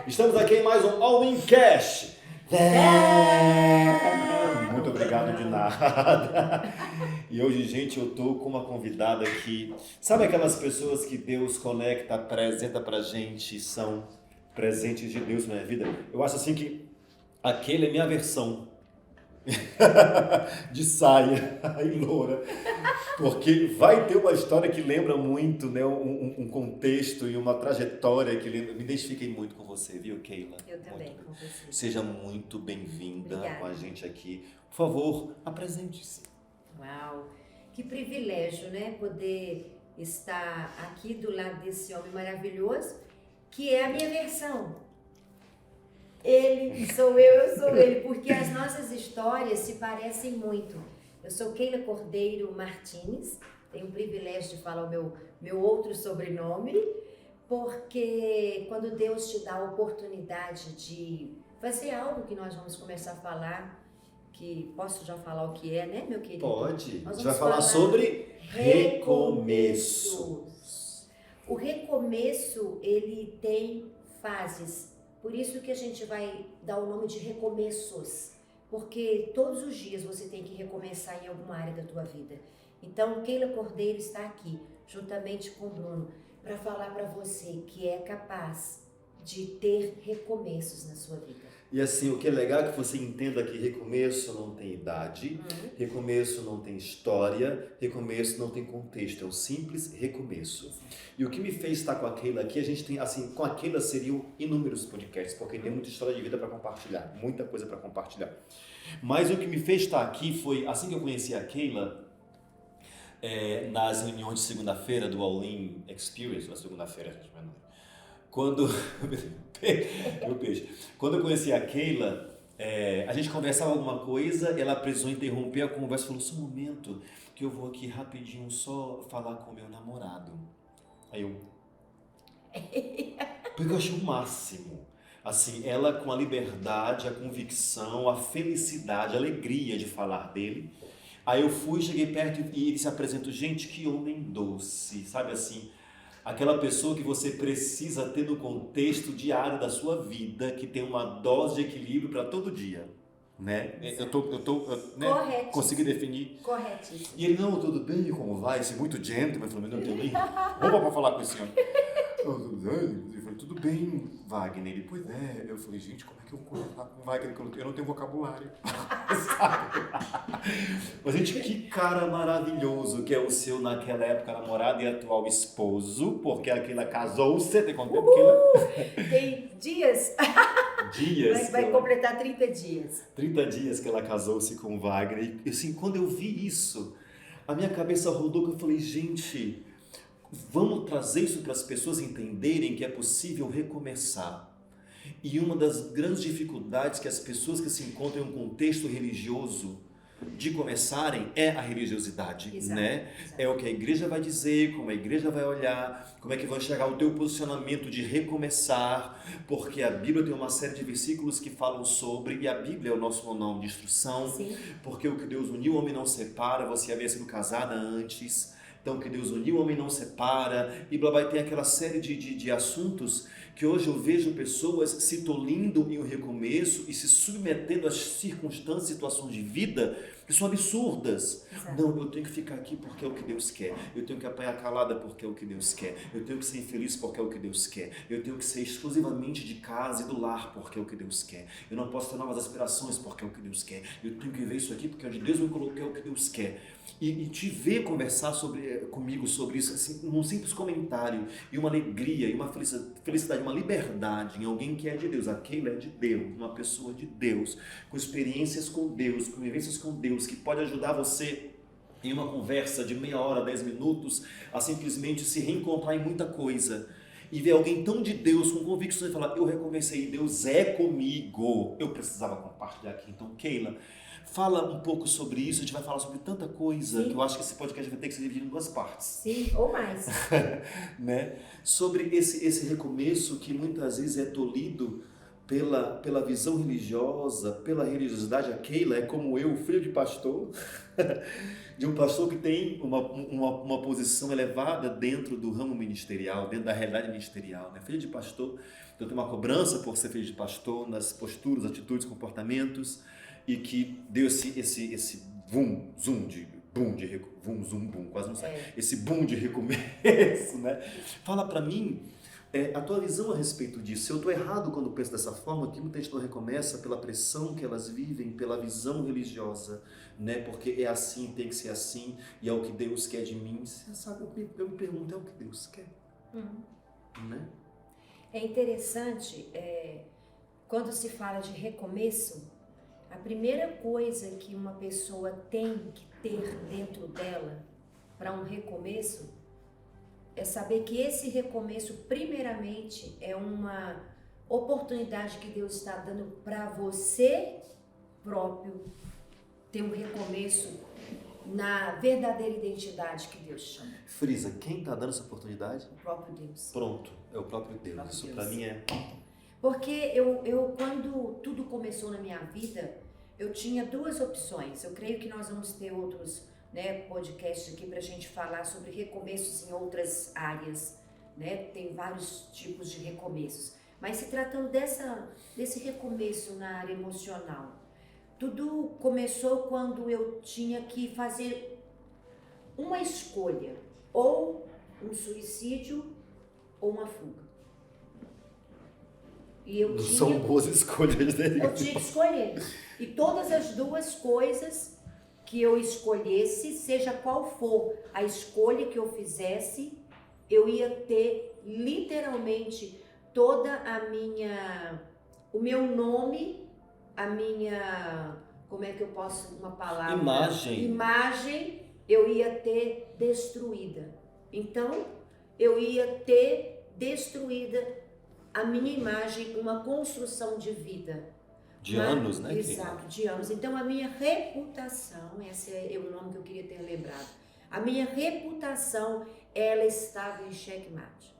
Estamos aqui em mais um All In Cash. Muito obrigado de nada. E hoje, gente, eu tô com uma convidada aqui. Sabe aquelas pessoas que Deus conecta, apresenta pra gente, são presentes de Deus na minha vida? Eu acho assim que aquele é minha versão de saia e loura. Porque vai ter uma história que lembra muito, né, um contexto e uma trajetória que lembra. Me identifiquei muito com você, viu, Keila? Eu também, Muito. com você. Seja muito bem-vinda Obrigada. com a gente aqui. Por favor, apresente-se. Uau, que privilégio, né? Poder estar aqui do lado desse homem maravilhoso, que é a minha versão. Ele sou eu sou ele, porque as nossas histórias se parecem muito. Eu sou Keila Cordeiro Martins, tenho o privilégio de falar o meu outro sobrenome, porque quando Deus te dá a oportunidade de fazer algo que nós vamos começar a falar, que posso já falar o que é, né, meu querido? Pode. Nós A gente vamos vai falar sobre recomeços. O recomeço, ele tem fases. Por isso que a gente vai dar o nome de recomeços. Porque todos os dias você tem que recomeçar em alguma área da tua vida. Então, Keila Cordeiro está aqui, juntamente com o Bruno, para falar para você que é capaz de ter recomeços na sua vida. E assim, o que é legal é que você entenda que recomeço não tem idade, recomeço não tem história, recomeço não tem contexto, é um simples recomeço. E o que me fez estar com a Keila aqui, a gente tem, assim, com a Keila seriam inúmeros podcasts, porque tem muita história de vida para compartilhar, muita coisa para compartilhar. Mas o que me fez estar aqui foi, assim que eu conheci a Keila, nas reuniões de segunda-feira do All In Experience, na segunda-feira, gente, mas não. Quando eu conheci a Keila, a gente conversava alguma coisa, ela precisou interromper a conversa e falou: só um momento, que eu vou aqui rapidinho só falar com o meu namorado. Aí eu... Porque eu achei o máximo. Assim, ela com a liberdade, a convicção, a felicidade, a alegria de falar dele. Aí eu fui, cheguei perto e ele se apresentou: gente, que homem doce, sabe assim... Aquela pessoa que você precisa ter no contexto diário da sua vida, que tem uma dose de equilíbrio para todo dia, né? Né? Consegui definir. Corretíssimo. E ele: não, tudo bem, como vai? Esse muito gentleman, falou: não tenho nem roupa para falar com esse homem. Eu falei: tudo bem, Wagner. Ele: pois é. Eu falei: gente, como é que eu vou conversar com o Wagner? Eu não tenho vocabulário. Mas, gente, que cara maravilhoso que é o seu naquela época namorado e atual esposo, porque aquela casou-se, tem quanto tempo, Keila? Tem dias. Dias. Vai completar 30 dias. 30 dias que ela casou-se com o Wagner. E assim, quando eu vi isso, a minha cabeça rodou, que eu falei: gente, vamos trazer isso para as pessoas entenderem que é possível recomeçar. E uma das grandes dificuldades que as pessoas que se encontram em um contexto religioso de começarem é a religiosidade, Exato, né? exato. É o que a igreja vai dizer, como a igreja vai olhar, como é que vai chegar o teu posicionamento de recomeçar, porque a Bíblia tem uma série de versículos que falam sobre, e a Bíblia é o nosso manual de instrução. Sim. Porque o que Deus uniu, o homem não separa. Você havia sido casada antes, então o que Deus uniu, o homem não separa, e blá blá, tem aquela série de assuntos que hoje eu vejo pessoas se tolindo em um recomeço e se submetendo às circunstâncias, situações de vida que são absurdas. Exato. Não, eu tenho que ficar aqui porque é o que Deus quer, eu tenho que apanhar calada porque é o que Deus quer, eu tenho que ser infeliz porque é o que Deus quer, eu tenho que ser exclusivamente de casa e do lar porque é o que Deus quer, eu não posso ter novas aspirações porque é o que Deus quer, eu tenho que viver isso aqui porque onde Deus me colocou é o que Deus quer. E te ver conversar comigo sobre isso, assim, num simples comentário, e uma alegria, e uma felicidade, uma liberdade em alguém que é de Deus. A Keila é de Deus, uma pessoa de Deus, com experiências com Deus, com vivências com Deus, que pode ajudar você em uma conversa de meia hora, 10 minutos, a simplesmente se reencontrar em muita coisa. E ver alguém tão de Deus, com convicções, e falar: eu recomecei, Deus é comigo. Eu precisava compartilhar aqui. Então, Keila, fala um pouco sobre isso. A gente vai falar sobre tanta coisa. Sim. Que eu acho que esse podcast vai ter que ser dividido em 2 partes. Sim, ou mais. Né? Sobre esse recomeço que muitas vezes é tolhido pela visão religiosa, pela religiosidade, a Keila é como eu, filho de pastor, de um pastor que tem uma posição elevada dentro do ramo ministerial, dentro da realidade ministerial, né? Filho de pastor, então tem uma cobrança por ser filho de pastor, nas posturas, atitudes, comportamentos, e que deu esse boom, quase não sai, esse boom de recomeço, né? Fala pra mim, a tua visão a respeito disso. Se eu estou errado quando penso dessa forma, que muita gente não recomeça pela pressão que elas vivem, pela visão religiosa, né? Porque é assim, tem que ser assim, e é o que Deus quer de mim. Você sabe, eu me pergunto, é o que Deus quer? Né? É interessante, quando se fala de recomeço, a primeira coisa que uma pessoa tem que ter dentro dela para um recomeço é saber que esse recomeço, primeiramente, é uma oportunidade que Deus está dando para você próprio ter um recomeço na verdadeira identidade que Deus chama. Frisa, quem está dando essa oportunidade? O próprio Deus. Pronto, é o próprio Deus. Isso para mim é... Porque quando tudo começou na minha vida, eu tinha duas opções. Eu creio que nós vamos ter outros podcast aqui para a gente falar sobre recomeços em outras áreas, né? Tem vários tipos de recomeços, mas se tratando desse recomeço na área emocional, tudo começou quando eu tinha que fazer uma escolha, ou um suicídio ou uma fuga. E São boas escolhas, né? Eu tinha que escolher, e todas as duas coisas que eu escolhesse, seja qual for a escolha que eu fizesse, eu ia ter literalmente toda o meu nome, a minha, como é que eu posso, uma palavra? Imagem, eu ia ter destruída. Então, eu ia ter destruída a minha imagem, uma construção de vida. De anos, né? Exato, de anos. Então, a minha reputação, esse é o nome que eu queria ter lembrado, a minha reputação, ela estava em xeque-mate.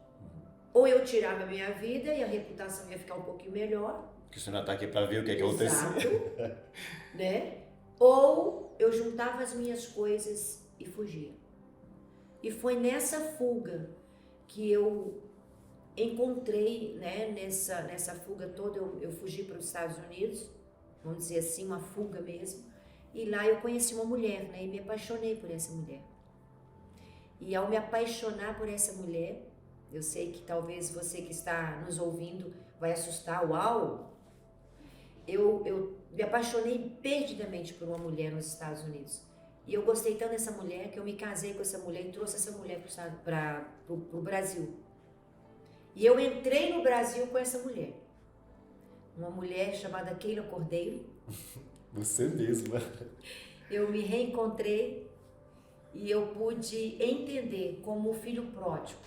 Ou eu tirava a minha vida e a reputação ia ficar um pouquinho melhor. Porque você não está aqui para ver o que aconteceu. Né? Ou eu juntava as minhas coisas e fugia. E foi nessa fuga que eu encontrei, né, nessa fuga toda, eu fugi para os Estados Unidos, vamos dizer assim, uma fuga mesmo, e lá eu conheci uma mulher, né, e me apaixonei por essa mulher. E ao me apaixonar por essa mulher, eu sei que talvez você que está nos ouvindo vai assustar, uau! Eu me apaixonei perdidamente por uma mulher nos Estados Unidos. E eu gostei tanto dessa mulher que eu me casei com essa mulher e trouxe essa mulher para o Brasil. E eu entrei no Brasil com essa mulher. Uma mulher chamada Keila Cordeiro. Você mesma. Eu me reencontrei e eu pude entender como o filho pródigo.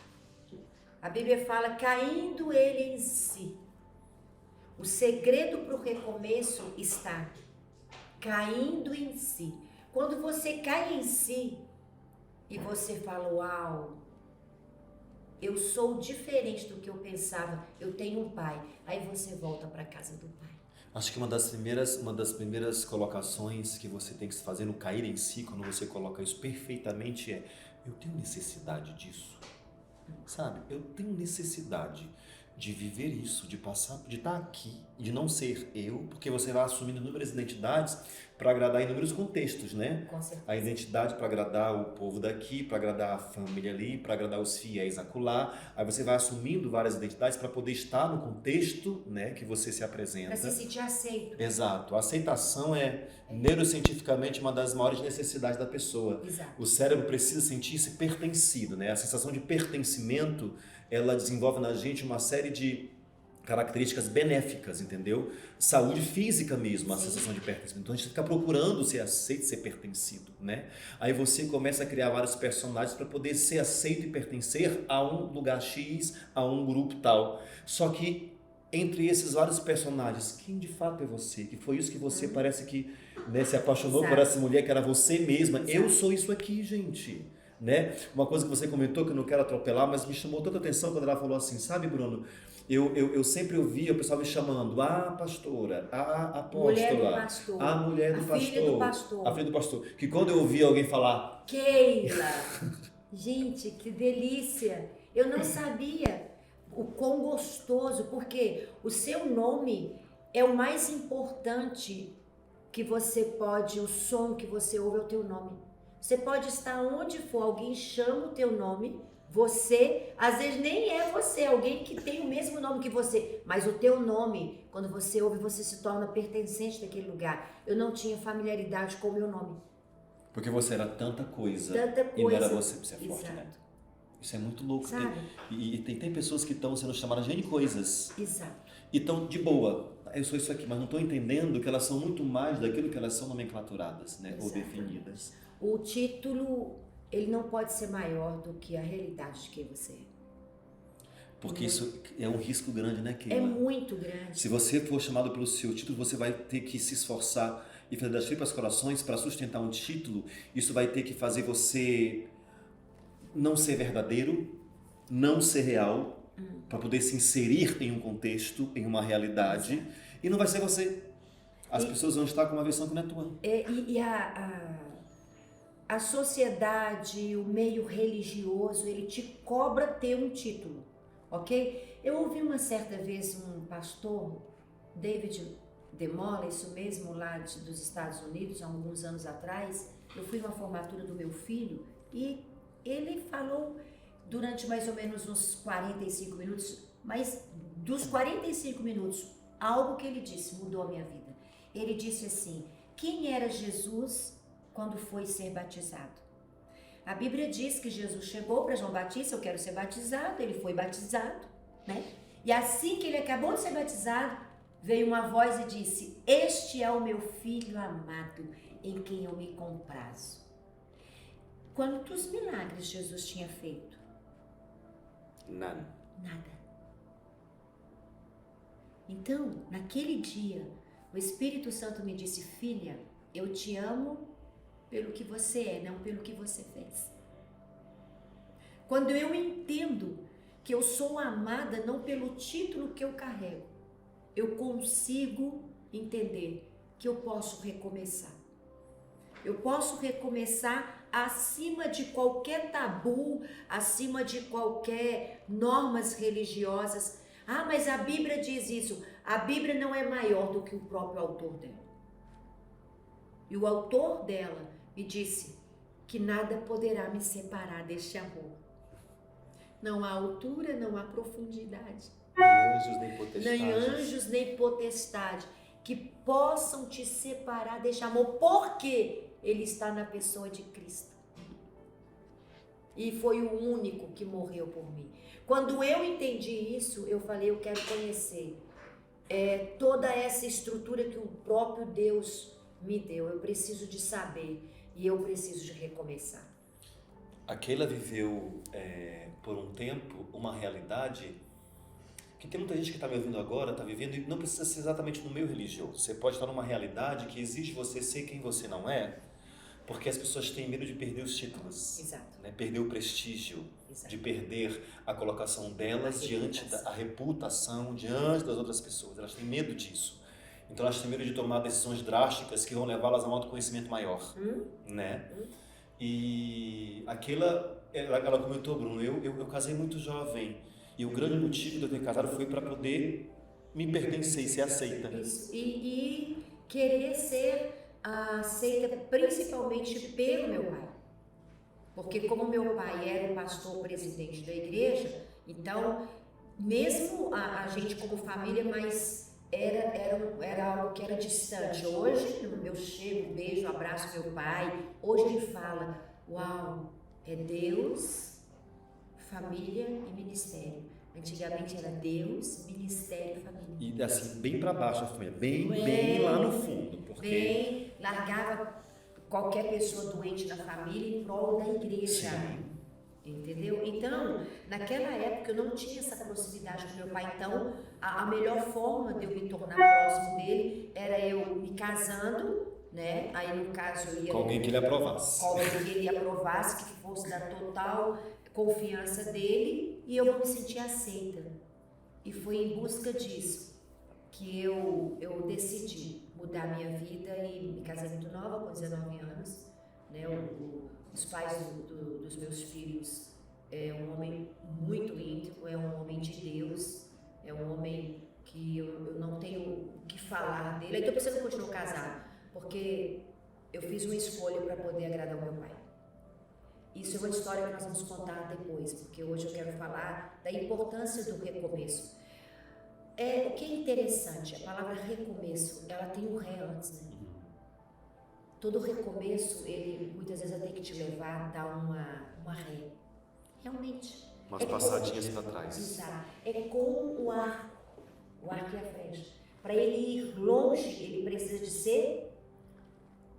A Bíblia fala, caindo ele em si. O segredo para o recomeço está caindo em si. Quando você cai em si e você fala, uau, eu sou diferente do que eu pensava, eu tenho um pai. Aí você volta para a casa do pai. Acho que uma das primeiras colocações que você tem que se fazer no cair em si, quando você coloca isso perfeitamente, é: eu tenho necessidade disso, sabe? Eu tenho necessidade de viver isso, de passar, de estar aqui, de não ser eu, porque você vai assumindo inúmeras identidades para agradar inúmeros contextos, né? Com certeza. A identidade para agradar o povo daqui, para agradar a família ali, para agradar os fiéis acolá. Aí você vai assumindo várias identidades para poder estar no contexto, né, que você se apresenta. Para se sentir aceito. Exato. A aceitação é neurocientificamente uma das maiores necessidades da pessoa. Exato. O cérebro precisa sentir-se pertencido, né? A sensação de pertencimento, ela desenvolve na gente uma série de características benéficas, entendeu? Saúde física mesmo, a sensação de pertencimento. Então a gente fica procurando ser aceito, ser pertencido, né? Aí você começa a criar vários personagens para poder ser aceito e pertencer a um lugar X, a um grupo tal. Só que entre esses vários personagens, quem de fato é você? Que foi isso que você parece que, né, se apaixonou por essa mulher que era você mesma. Eu sou isso aqui, gente. Né? Uma coisa que você comentou que eu não quero atropelar, mas me chamou tanta atenção quando ela falou assim, sabe, Bruno, Eu sempre ouvia o pessoal me chamando, pastora, Mulher do apóstola, pastor. a mulher do A pastor, filha do pastor. a filha do pastor. Que quando eu ouvia alguém falar, Keila. Gente, que delícia. Eu não sabia o quão gostoso, porque o seu nome é o mais importante que você pode, o som que você ouve é o teu nome. Você pode estar onde for, alguém chama o teu nome, você, às vezes nem é você, alguém que tem o mesmo nome que você, mas o teu nome, quando você ouve, você se torna pertencente daquele lugar. Eu não tinha familiaridade com o meu nome. porque você era tanta coisa, Tanta e não era coisa. você forte, Exato. né? Isso é muito louco. Sabe? E tem pessoas que estão sendo chamadas de N coisas. Exato. E estão de boa. Eu sou isso aqui, mas não estão entendendo que elas são muito mais daquilo que elas são nomenclaturadas, né? Ou definidas. O título, ele não pode ser maior do que a realidade de quem você é. Porque isso é um risco grande, né, Keila? É muito grande. Se você for chamado pelo seu título, você vai ter que se esforçar e fazer das tripas corações para sustentar um título. Isso vai ter que fazer você não ser verdadeiro, não ser real, para poder se inserir em um contexto, em uma realidade, e não vai ser você. As pessoas vão estar com uma versão que não é tua. A sociedade, o meio religioso, ele te cobra ter um título, ok? Eu ouvi uma certa vez um pastor, David Demola, isso mesmo, lá dos Estados Unidos, há alguns anos atrás. Eu fui numa formatura do meu filho e ele falou durante mais ou menos uns 45 minutos, mas dos 45 minutos, algo que ele disse mudou a minha vida. Ele disse assim: quem era Jesus quando foi ser batizado? A Bíblia diz que Jesus chegou para João Batista: eu quero ser batizado. Ele foi batizado, né? E assim que ele acabou de ser batizado, veio uma voz e disse: este é o meu filho amado, em quem eu me comprazo. Quantos milagres Jesus tinha feito? Nada. Então, naquele dia, o Espírito Santo me disse: filha, eu te amo pelo que você é, não pelo que você fez. Quando eu entendo que eu sou amada não pelo título que eu carrego, eu consigo entender que eu posso recomeçar. Eu posso recomeçar acima de qualquer tabu, acima de qualquer normas religiosas. Mas a Bíblia diz isso. A Bíblia não é maior do que o próprio autor dela. E o autor dela me disse que nada poderá me separar deste amor. Não há altura, não há profundidade. Nem anjos, nem potestades. Nem anjos, nem potestade que possam te separar deste amor, porque ele está na pessoa de Cristo. E foi o único que morreu por mim. Quando eu entendi isso, eu falei: eu quero conhecer toda essa estrutura que o próprio Deus me deu. Eu preciso de saber e eu preciso de recomeçar. A Keila viveu por um tempo uma realidade que tem muita gente que está me ouvindo agora, está vivendo, e não precisa ser exatamente no meio religioso. Você pode estar numa realidade que exige você ser quem você não é, porque as pessoas têm medo de perder os títulos. Exato. Né? Perder o prestígio. Exato. De perder a colocação delas diante da reputação, diante das outras pessoas. Elas têm medo disso. Então elas têm medo de tomar decisões drásticas que vão levá-las a um autoconhecimento maior. Né? E aquela, ela comentou: Bruno, eu casei muito jovem, e o grande motivo de eu ter casado foi para poder me pertencer e ser aceita. Isso. E querer ser aceita principalmente pelo meu pai. Porque como meu pai era o pastor presidente da igreja, então, mesmo a gente como família, mas era algo que era distante. Hoje, eu chego, beijo, abraço meu pai. Hoje ele fala: uau, é Deus, família e ministério. Antigamente era Deus, ministério e família. E assim, bem para baixo a família, bem lá no fundo. Porque... Bem, largava qualquer pessoa doente da família em prol da igreja. Sim. Entendeu? Então, naquela época eu não tinha essa proximidade com meu pai. Então, a melhor forma de eu me tornar próximo dele era eu me casando, né? Aí, no caso, eu ia... Com alguém que ele aprovasse. Com alguém que ele aprovasse, que fosse da total confiança dele, e eu vou me sentir aceita. E foi em busca disso que eu decidi mudar minha vida e me casei muito nova, com 19 anos. Né? Os pais dos meus filhos é um homem muito íntimo, é um homem de Deus, é um homem que eu não tenho o que falar dele. Então eu preciso continuar casado, porque eu fiz uma escolha para poder agradar o meu pai. Isso é uma história que nós vamos contar depois, porque hoje eu quero falar da importância do recomeço. O que é interessante, a palavra recomeço, ela tem um ré antes, né? Todo recomeço, ele muitas vezes vai ter que te levar a dar uma ré. Realmente. Umas passadinhas para trás. Exato. É como o arco é a flecha. Para ele ir longe, ele precisa de ser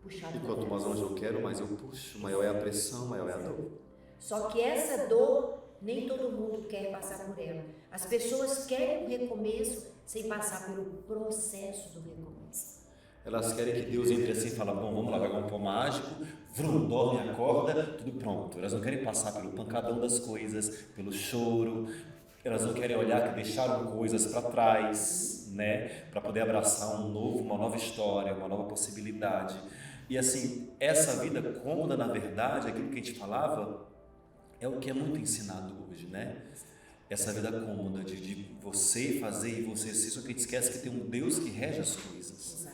puxado. E quanto mais longe eu quero, mais eu puxo, maior é a pressão, maior é a dor. Só que essa dor, nem todo mundo quer passar por ela. As pessoas querem um recomeço sem passar pelo processo do recomeço. Elas querem que Deus entre assim e fala, bom, vamos lá, vai um pão mágico, vrum, dorme, acorda, tudo pronto. Elas não querem passar pelo pancadão das coisas, pelo choro. Elas não querem olhar que deixaram coisas para trás, né, para poder abraçar uma nova história, uma nova possibilidade. E assim, essa vida cômoda, na verdade, aquilo que a gente falava, é o que é muito ensinado hoje, né? Essa vida cômoda de você fazer e você ser, só que a gente esquece que tem um Deus que rege as coisas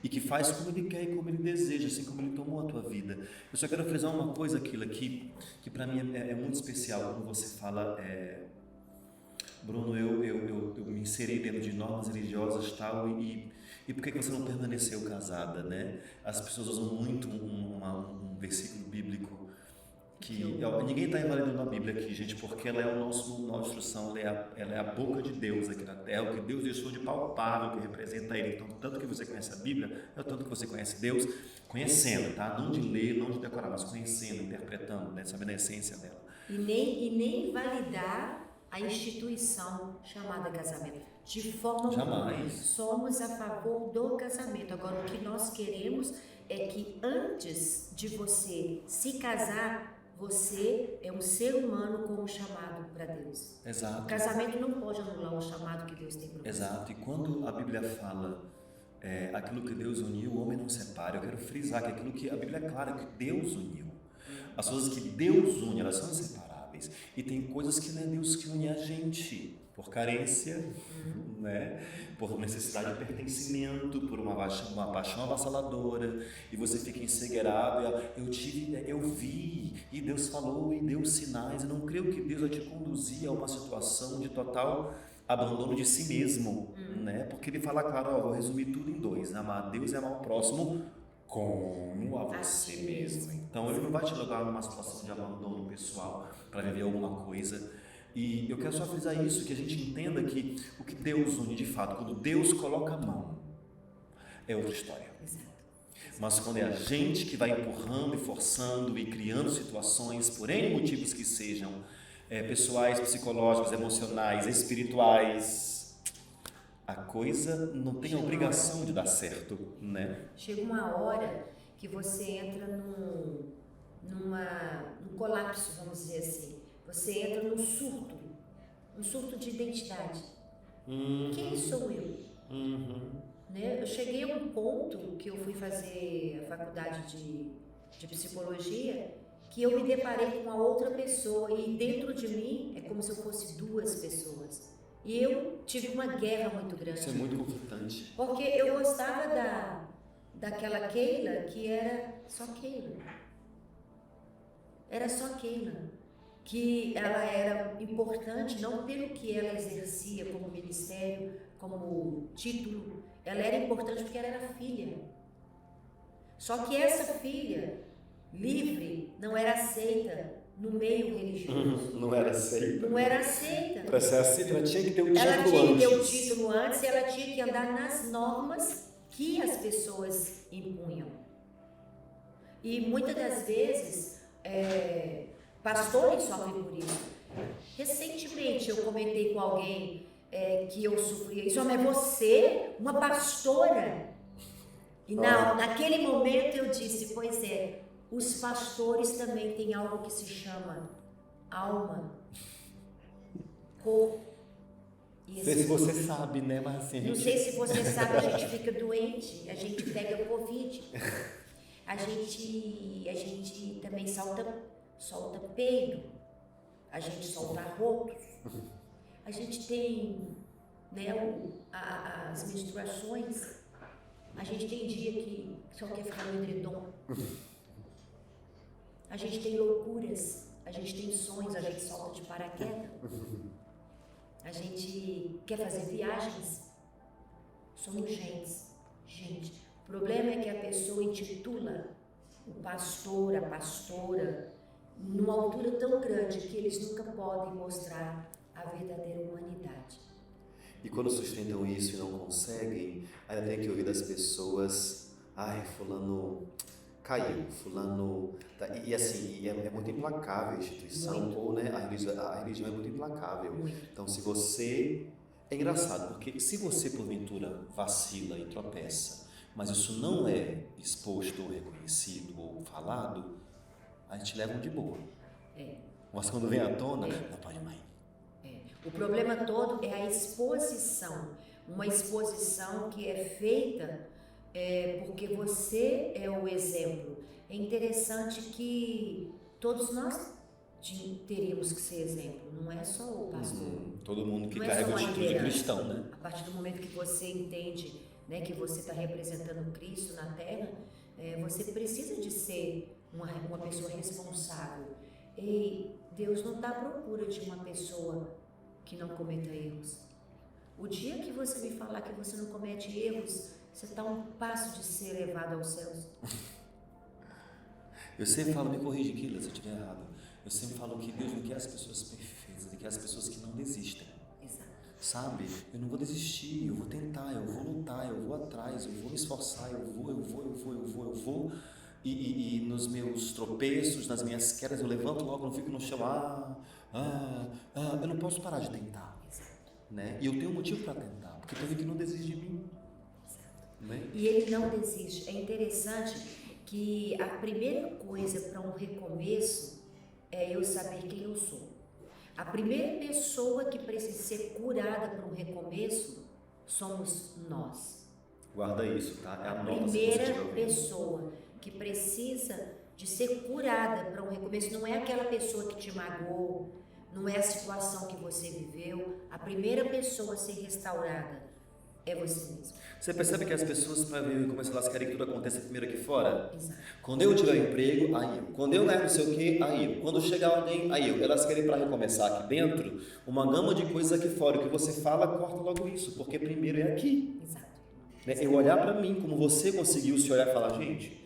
e que faz como Ele quer e como Ele deseja, assim como Ele tomou a tua vida. Eu só quero frisar uma coisa aqui que para mim é muito especial quando você fala, Bruno, eu me inseri dentro de normas religiosas tal, e por que você não permaneceu casada, né? As pessoas usam muito um versículo bíblico que ninguém está invalidando a Bíblia aqui, gente, porque ela é nossa instrução, ela é a boca de Deus aqui na terra, o que Deus deixou de palpável, que representa Ele. Então, tanto que você conhece a Bíblia, é o tanto que você conhece Deus, conhecendo, tá? Não de ler, não de decorar, mas conhecendo, interpretando, né? Sabendo a essência dela. E nem validar a instituição chamada casamento. De forma jamais. Somos a favor do casamento. Agora, o que nós queremos é que antes de você se casar, você é um ser humano com um chamado para Deus. Exato. O casamento não pode anular o chamado que Deus tem para você. Exato. E quando a Bíblia fala aquilo que Deus uniu, o homem não separa, eu quero frisar que aquilo que a Bíblia é clara que Deus uniu. As coisas que Deus une, elas são inseparáveis. E tem coisas que não é Deus que une a gente, por carência, né? Por necessidade de pertencimento, por uma paixão avassaladora, e você fica encegueirado. Eu vi, e Deus falou, e deu sinais. Eu não creio que Deus vai te conduzir a uma situação de total abandono de si mesmo, né? Porque Ele fala, claro, vou resumir tudo em 2, amar a Deus e amar o próximo como a você mesmo. Então Ele não vai te levar numa situação de abandono pessoal para viver alguma coisa. E eu quero só frisar isso, que a gente entenda que o que Deus une de fato, quando Deus coloca a mão, é outra história. Mas quando é a gente que vai empurrando e forçando e criando situações, por N motivos que sejam, pessoais, psicológicos, emocionais, espirituais, a coisa não tem a obrigação de dar certo, né? Chega uma hora que você entra num colapso, vamos dizer assim. Você entra num surto de identidade. Quem sou eu? Né? Eu cheguei a um ponto que eu fui fazer a faculdade de psicologia, que eu me deparei com uma outra pessoa e dentro de mim é como se eu fosse 2 pessoas. E eu tive uma guerra muito grande. Isso é muito conflitante. Porque eu gostava daquela Keila que era só Keila. Era só Keila. Que ela era importante não pelo que ela exercia como ministério, como título, ela era importante porque ela era filha. Só que essa filha livre não era aceita no meio religioso. Não era aceita. Não era aceita. Para ser aceita, ela tinha que ter o título antes. Ela tinha que ter o antes. título antes e ela tinha que andar nas normas que as pessoas impunham. E muitas das vezes, pastores sofrem por isso. Recentemente eu comentei com alguém que eu sofria isso, mas você, uma pastora. E naquele momento eu disse, pois é, os pastores também têm algo que se chama alma, corpo E Não sei se você sabe, né, mas assim, não sei se você sabe, a gente fica doente, a gente pega Covid. A gente também solta peido, a gente solta arrotos, a gente tem, né, as menstruações, a gente tem dia que só quer ficar no edredom, a gente tem loucuras, a gente tem sonhos, a gente solta de paraquedas, a gente quer fazer viagens, somos gente. O problema é que a pessoa intitula o pastor, a pastora, numa altura tão grande que eles nunca podem mostrar a verdadeira humanidade. E quando sustentam isso e não conseguem, ainda tem que ouvir das pessoas, ai, fulano caiu, fulano... E assim, é muito implacável a instituição, Muito. ou né, a religião é muito implacável. Muito. Então, se você... É engraçado, porque se você, porventura, vacila e tropeça, mas isso não é exposto ou reconhecido ou falado, a gente leva de boa. Mas quando vem à tona, não pode mais. O problema todo é a exposição, uma exposição que é feita porque você é o exemplo. É interessante que todos nós teríamos que ser exemplo, não é só o pastor. Todo mundo que Não é carrega só o uma título de liderança. cristão, né? A partir do momento que você entende, né, que você está representando Cristo na Terra, você precisa de ser uma pessoa responsável. E Deus não está à procura de uma pessoa que não cometa erros. O dia que você me falar que você não comete erros, você está a um passo de ser levado aos céus. Eu sempre falo, me corrige, Keila, se eu estiver errado. Eu sempre falo que Deus não quer as pessoas perfeitas, Ele quer as pessoas que não desistem. Exato. Sabe? Eu não vou desistir, eu vou tentar, eu vou lutar, eu vou atrás, eu vou me esforçar, eu vou. E nos meus tropeços, nas minhas quedas, eu levanto logo, não fico no chão, eu não posso parar de tentar. Né? E eu tenho um motivo para tentar, porque teve que não desiste de mim. Né? E ele não desiste. É interessante que a primeira coisa para um recomeço é eu saber quem eu sou. A primeira pessoa que precisa ser curada para um recomeço somos nós. Guarda isso, tá? É A a nota primeira pessoa que precisa de ser curada para um recomeço não é aquela pessoa que te magoou, não é a situação que você viveu. A primeira pessoa a ser restaurada é você mesmo. Você percebe que as pessoas, para ver como elas querem que tudo aconteça primeiro aqui fora? Exato. Quando eu tiver um emprego, aí eu. Quando eu ganhar não sei o que, aí eu. Quando chegar alguém, aí eu. Elas querem, para recomeçar aqui dentro, uma gama de coisas aqui fora. O que você fala, corta logo isso, porque primeiro é aqui. Exato. Né? Eu olhar para mim, como você conseguiu se olhar e falar, gente,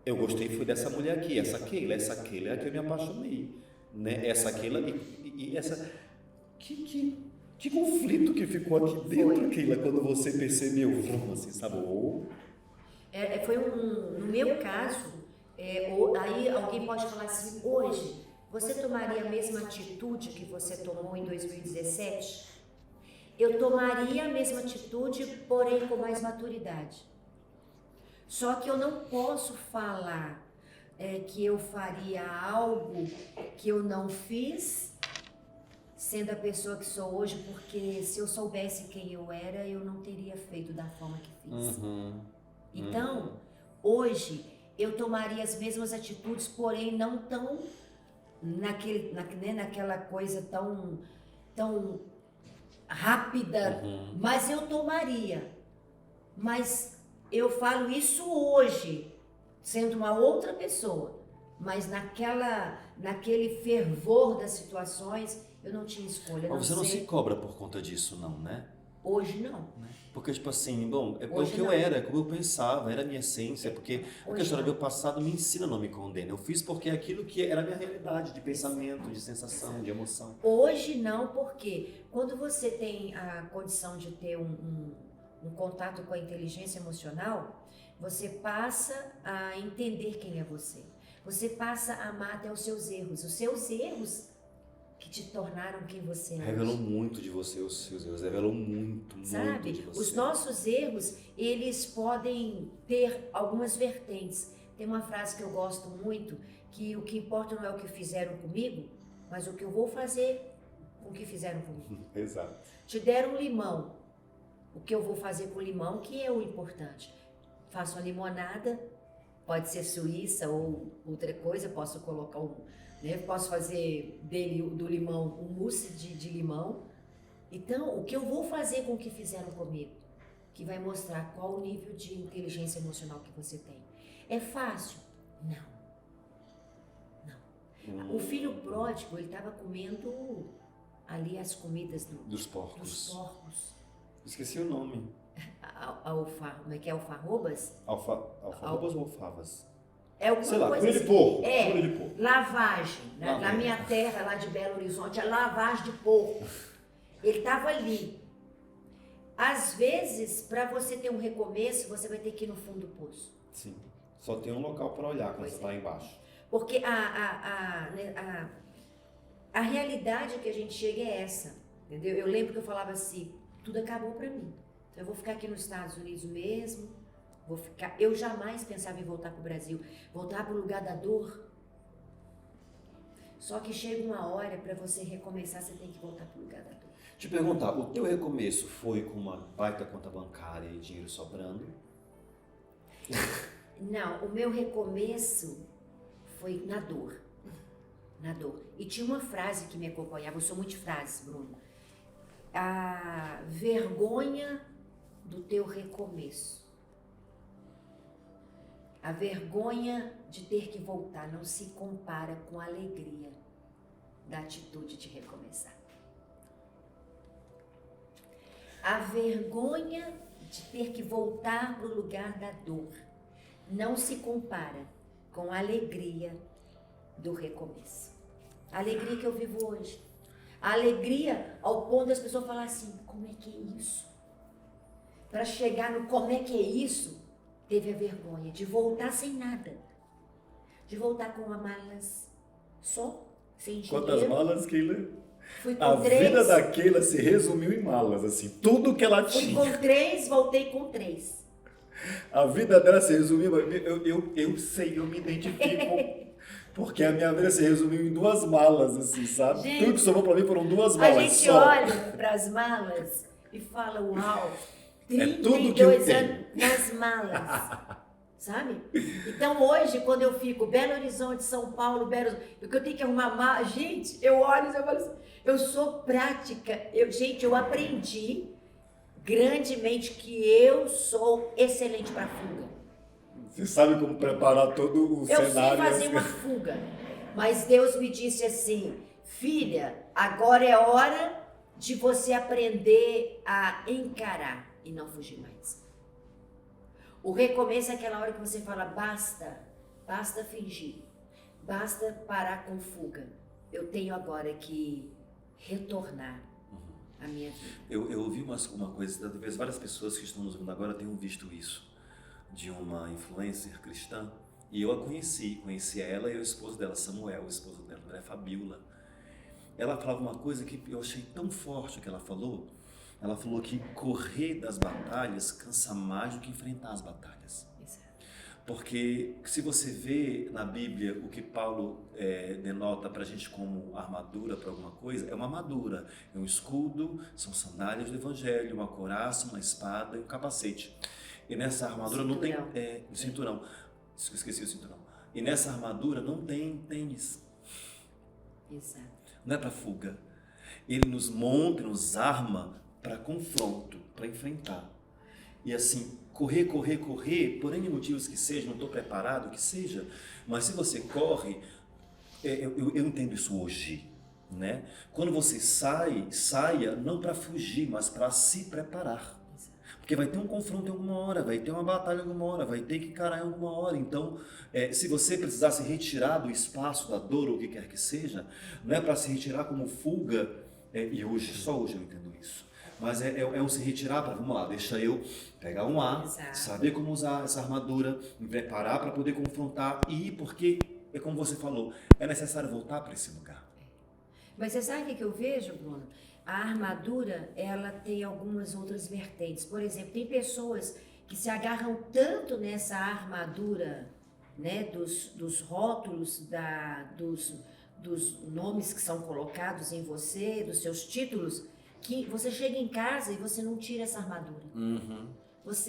eu gostei foi dessa mulher aqui, essa Keila é a que eu me apaixonei. Né? Essa Keila e essa... Que conflito que ficou aqui dentro, Keila, quando você percebeu, assim, sabe? Foi no meu caso, aí alguém pode falar assim, hoje, você tomaria a mesma atitude que você tomou em 2017? Eu tomaria a mesma atitude, porém com mais maturidade. Só que eu não posso falar que eu faria algo que eu não fiz, sendo a pessoa que sou hoje, porque se eu soubesse quem eu era, eu não teria feito da forma que fiz. Então, hoje, eu tomaria as mesmas atitudes, porém não tão naquela coisa tão rápida, mas eu tomaria. Mas eu falo isso hoje, sendo uma outra pessoa, mas naquele fervor das situações, eu não tinha escolha. Mas você não se cobra por conta disso, não, né? Hoje não. Porque, tipo assim, bom, é o Hoje que eu não. era, é como eu pensava, era a minha essência, porque a história do meu passado me ensina a não me condenar. Eu fiz porque é aquilo que era a minha realidade, de pensamento, de sensação, de emoção. Hoje não, porque quando você tem a condição de ter um contato com a inteligência emocional, você passa a entender quem é você. Você passa a amar até os seus erros que te tornaram quem você é. Revelou muito de você os seus erros, revelou muito de você. Os nossos erros, eles podem ter algumas vertentes. Tem uma frase que eu gosto muito, que o que importa não é o que fizeram comigo, mas o que eu vou fazer com com o que fizeram comigo. Exato. Te deram um limão. O que eu vou fazer com o limão, que é o importante. Faço uma limonada, pode ser suíça ou outra coisa, posso colocar posso fazer do limão um mousse de limão. Então, o que eu vou fazer com o que fizeram comigo? Que vai mostrar qual o nível de inteligência emocional que você tem. É fácil? Não. O filho pródigo, ele estava comendo ali as comidas Dos porcos. dos porcos. Esqueci o nome. Como é que é? Alfarrobas? Alfarrobas ou alfavas? É alguma Sei lá, coisa coelho de assim. porco. É, Coelho de porco. lavagem. Na minha terra, lá de Belo Horizonte, é lavagem de porco. Ele estava ali. Às vezes, para você ter um recomeço, você vai ter que ir no fundo do poço. Sim. Só tem um local para olhar quando Pois você está embaixo. Porque a realidade que a gente chega é essa, entendeu? Eu lembro que eu falava assim, tudo acabou para mim. Então eu vou ficar aqui nos Estados Unidos mesmo, eu jamais pensava em voltar para o Brasil, voltar para o lugar da dor. Só que chega uma hora, para você recomeçar, você tem que voltar para o lugar da dor. Te perguntar, o teu recomeço foi com uma baita conta bancária e dinheiro sobrando? Não, o meu recomeço foi na dor. Na dor. E tinha uma frase que me acompanhava, eu sou muito de frases, Bruno. A vergonha do teu recomeço. A vergonha de ter que voltar não se compara com a alegria da atitude de recomeçar. A vergonha de ter que voltar para o lugar da dor não se compara com a alegria do recomeço. A alegria que eu vivo hoje. A alegria ao ponto das pessoas falarem assim, como é que é isso? Para chegar no como é que é isso, teve a vergonha de voltar sem nada. De voltar com malas só, sem dinheiro. Quantas malas, Keila? Fui com A 3. vida da Keila se resumiu em malas, assim, tudo que ela Fui tinha. com 3, voltei com 3. A vida dela se resumiu, eu sei, eu me identifico, porque a minha vida se resumiu em 2 malas, assim, sabe? Gente, tudo que sobrou pra mim foram 2 A malas gente só. olha para as malas e fala, uau, tudo que eu 32 tenho. anos nas malas, sabe? Então hoje, quando eu fico Belo Horizonte, São Paulo, porque eu tenho que arrumar mala, gente, eu olho e eu falo assim, eu sou prática, eu aprendi grandemente que eu sou excelente para fuga. Você sabe como preparar todo o Eu cenário. sei fazer uma fuga, mas Deus me disse assim, filha, agora é hora de você aprender a encarar e não fugir mais. O recomeço é aquela hora que você fala, basta fingir, basta parar com fuga. Eu tenho agora que retornar a minha vida. Eu ouvi uma coisa, talvez várias pessoas que estão nos vendo agora tenham visto isso, de uma influencer cristã, e eu a conheci ela e o esposo dela, Samuel, o esposo dela, André Fabiola. Ela falava uma coisa que eu achei tão forte que ela falou que correr das batalhas cansa mais do que enfrentar as batalhas. Porque se você vê na Bíblia o que Paulo denota para a gente como armadura para alguma coisa, é uma armadura, é um escudo, são sandálias do evangelho, uma couraça, uma espada e um capacete. E nessa armadura não tem cinturão, esqueci o cinturão. E nessa armadura não tem tênis. Exato. Não é para fuga. Ele nos monta, nos arma para confronto, para enfrentar. E assim, correr, por N motivos que seja, não estou preparado, que seja, mas se você corre, eu entendo isso hoje, né? Quando você saia não para fugir, mas para se preparar. Porque vai ter um confronto em alguma hora, vai ter uma batalha em alguma hora, vai ter que encarar em alguma hora. Então, se você precisar se retirar do espaço da dor ou o que quer que seja, não é para se retirar como fuga, e só hoje eu entendo isso. Mas é um se retirar para, vamos lá, deixa eu pegar um ar, Exato. saber como usar essa armadura, me preparar para poder confrontar e ir, porque, é como você falou, é necessário voltar para esse lugar. Mas você sabe o que eu vejo, Bruno? A armadura, ela tem algumas outras vertentes. Por exemplo, tem pessoas que se agarram tanto nessa armadura, né, dos rótulos, dos nomes que são colocados em você, dos seus títulos, que você chega em casa e você não tira essa armadura.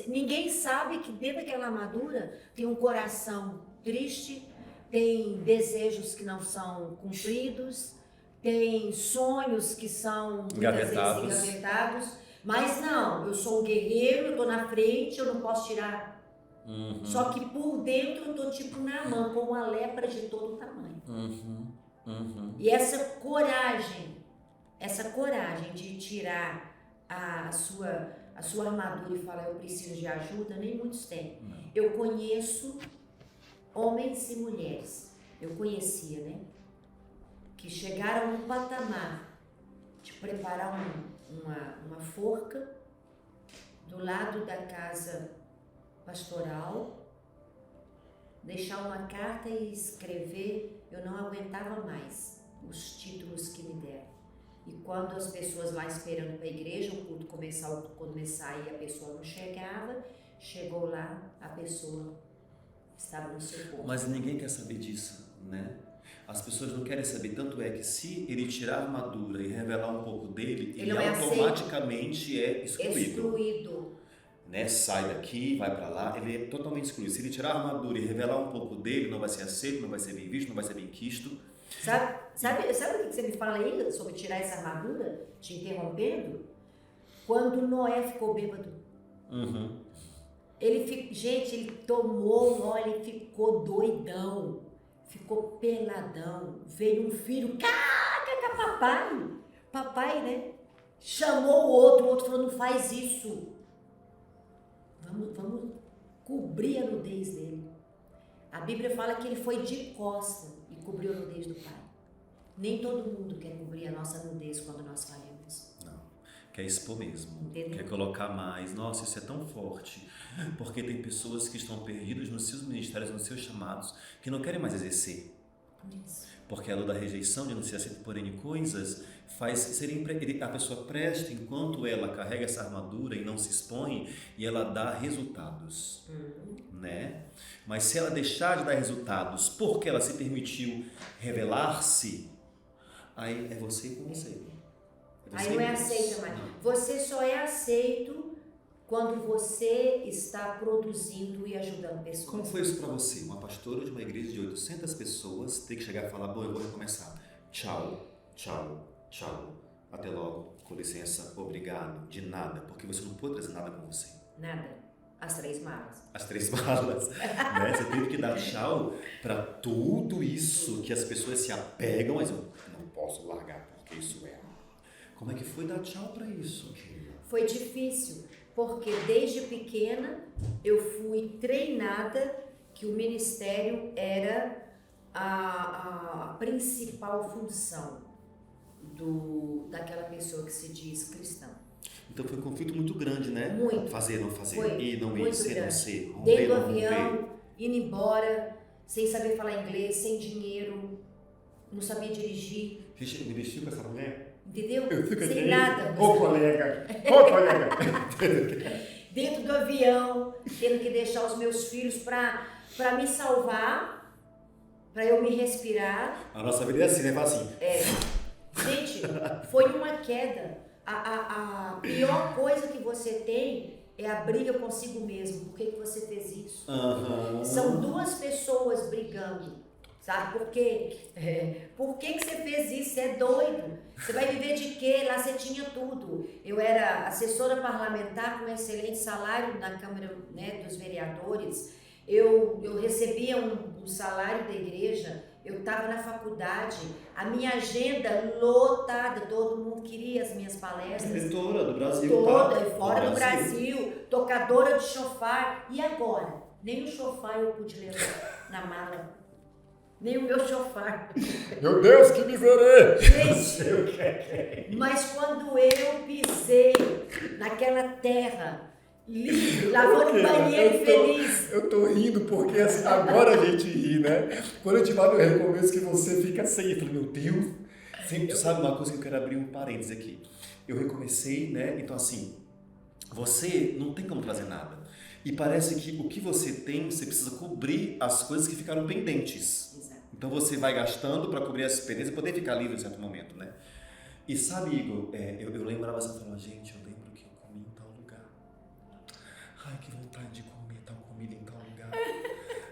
Ninguém sabe que dentro daquela armadura tem um coração triste, tem desejos que não são cumpridos, tem sonhos que são muitas vezes engavetados, mas não, eu sou um guerreiro, eu tô na frente, eu não posso tirar. Só que por dentro eu tô tipo Naamã, com uma lepra de todo tamanho. E essa coragem de tirar a sua armadura e falar eu preciso de ajuda, nem muitos têm. Eu conheço homens e mulheres, eu conhecia, né? Que chegaram no patamar de preparar uma forca do lado da casa pastoral, deixar uma carta e escrever, eu não aguentava mais os títulos que me deram. E quando as pessoas lá esperando para a igreja, o culto começar e a pessoa não chegava, chegou lá, a pessoa estava no seu corpo. Mas ninguém quer saber disso, né? As pessoas não querem saber, tanto é que se ele tirar a armadura e revelar um pouco dele, ele automaticamente é excluído. Né? Sai daqui, vai para lá, ele é totalmente excluído. Se ele tirar a armadura e revelar um pouco dele, não vai ser aceito, não vai ser bem visto, não vai ser bem quisto. Sabe o que você me fala aí sobre tirar essa armadura, te interrompendo? Quando Noé ficou bêbado. Ele tomou, ele ficou doidão, ficou peladão. Veio um filho, papai, né? Chamou o outro falou, não faz isso. Vamos cobrir a nudez dele. A Bíblia fala que ele foi de costa e cobriu a nudez do pai. Nem todo mundo quer cobrir a nossa nudez quando nós falhamos. Não, quer expor mesmo. Entendeu? Quer colocar mais. Nossa, isso é tão forte. Porque tem pessoas que estão perdidas nos seus ministérios, nos seus chamados, que não querem mais exercer. Isso. Porque a lei da rejeição, de não ser aceito por N coisas, faz a pessoa presta enquanto ela carrega essa armadura e não se expõe, e ela dá resultados, né? Mas se ela deixar de dar resultados porque ela se permitiu revelar-se, aí é você com você. Aí não é aceita mais. Você só é aceito quando você está produzindo e ajudando pessoas. Como foi isso para você? Uma pastora de uma igreja de 800 pessoas ter que chegar e falar, bom, eu vou recomeçar. Tchau, tchau, tchau. Até logo, com licença, obrigado, de nada, porque você não pôde trazer nada com você. Nada. As 3 malas. As 3 malas. Né? Você teve que dar tchau para tudo isso que as pessoas se apegam, mas eu não posso largar porque isso é. Como é que foi dar tchau para isso? Foi difícil. Porque desde pequena eu fui treinada que o ministério era a principal função daquela pessoa que se diz cristã. Então foi um conflito muito grande, né? Muito. Fazer, não fazer, foi ir, não ir, ser, não ser, romper, dentro do não avião, romper. indo embora, sem saber falar inglês, sem dinheiro, não sabia dirigir. Gente, eu me vestiu com essa mulher? Entendeu? Eu fico Sem assim, nada. Ô colega. Dentro do avião, tendo que deixar os meus filhos para me salvar, para eu me respirar. A nossa vida é assim, né? Fala assim. Gente, foi uma queda. A pior coisa que você tem é a briga consigo mesmo. Por que você fez isso? São 2 pessoas brigando. Sabe por quê? Por que você fez isso? Você é doido. Você vai viver de quê? Lá você tinha tudo. Eu era assessora parlamentar com um excelente salário na Câmara, né, dos Vereadores. Eu recebia um salário da igreja. Eu estava na faculdade. A minha agenda lotada. Todo mundo queria as minhas palestras. Escritora do Brasil. Toda, e fora do Brasil. Tocadora de chofar. E agora? Nem o chofar eu pude levar na mala. Nem o meu chofar. Meu Deus, que miséria! Gente, mas quando eu pisei naquela terra, livre, lavando o banheiro feliz. Eu tô rindo porque assim, agora a gente ri, né? Quando a gente vai no recomeço que você fica sem, eu falei, meu Deus. Sempre, sabe uma coisa que eu quero abrir um parênteses aqui. Eu recomecei, né? Então assim, você não tem como trazer nada. E parece que o que você tem, você precisa cobrir as coisas que ficaram pendentes. Exato. Então você vai gastando para cobrir as despesas e poder ficar livre em certo momento, né? E sabe, Igor, eu lembrava assim, eu falava, gente, eu lembro que eu comi em tal lugar. Ai, que vontade de comer tal comida em tal lugar.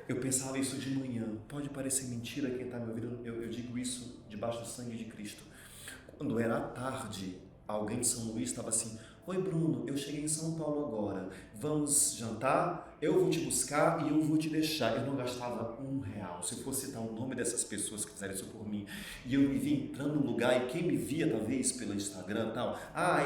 Eu pensava isso de manhã. Pode parecer mentira quem está me ouvindo, eu digo isso debaixo do sangue de Cristo. Quando era à tarde, alguém de São Luís estava assim, oi Bruno, eu cheguei em São Paulo agora, vamos jantar? Eu vou te buscar e eu vou te deixar. Eu não gastava R$1. Se eu fosse citar o nome dessas pessoas que fizeram isso por mim, e eu me vi entrando num lugar e quem me via talvez pelo Instagram e tal,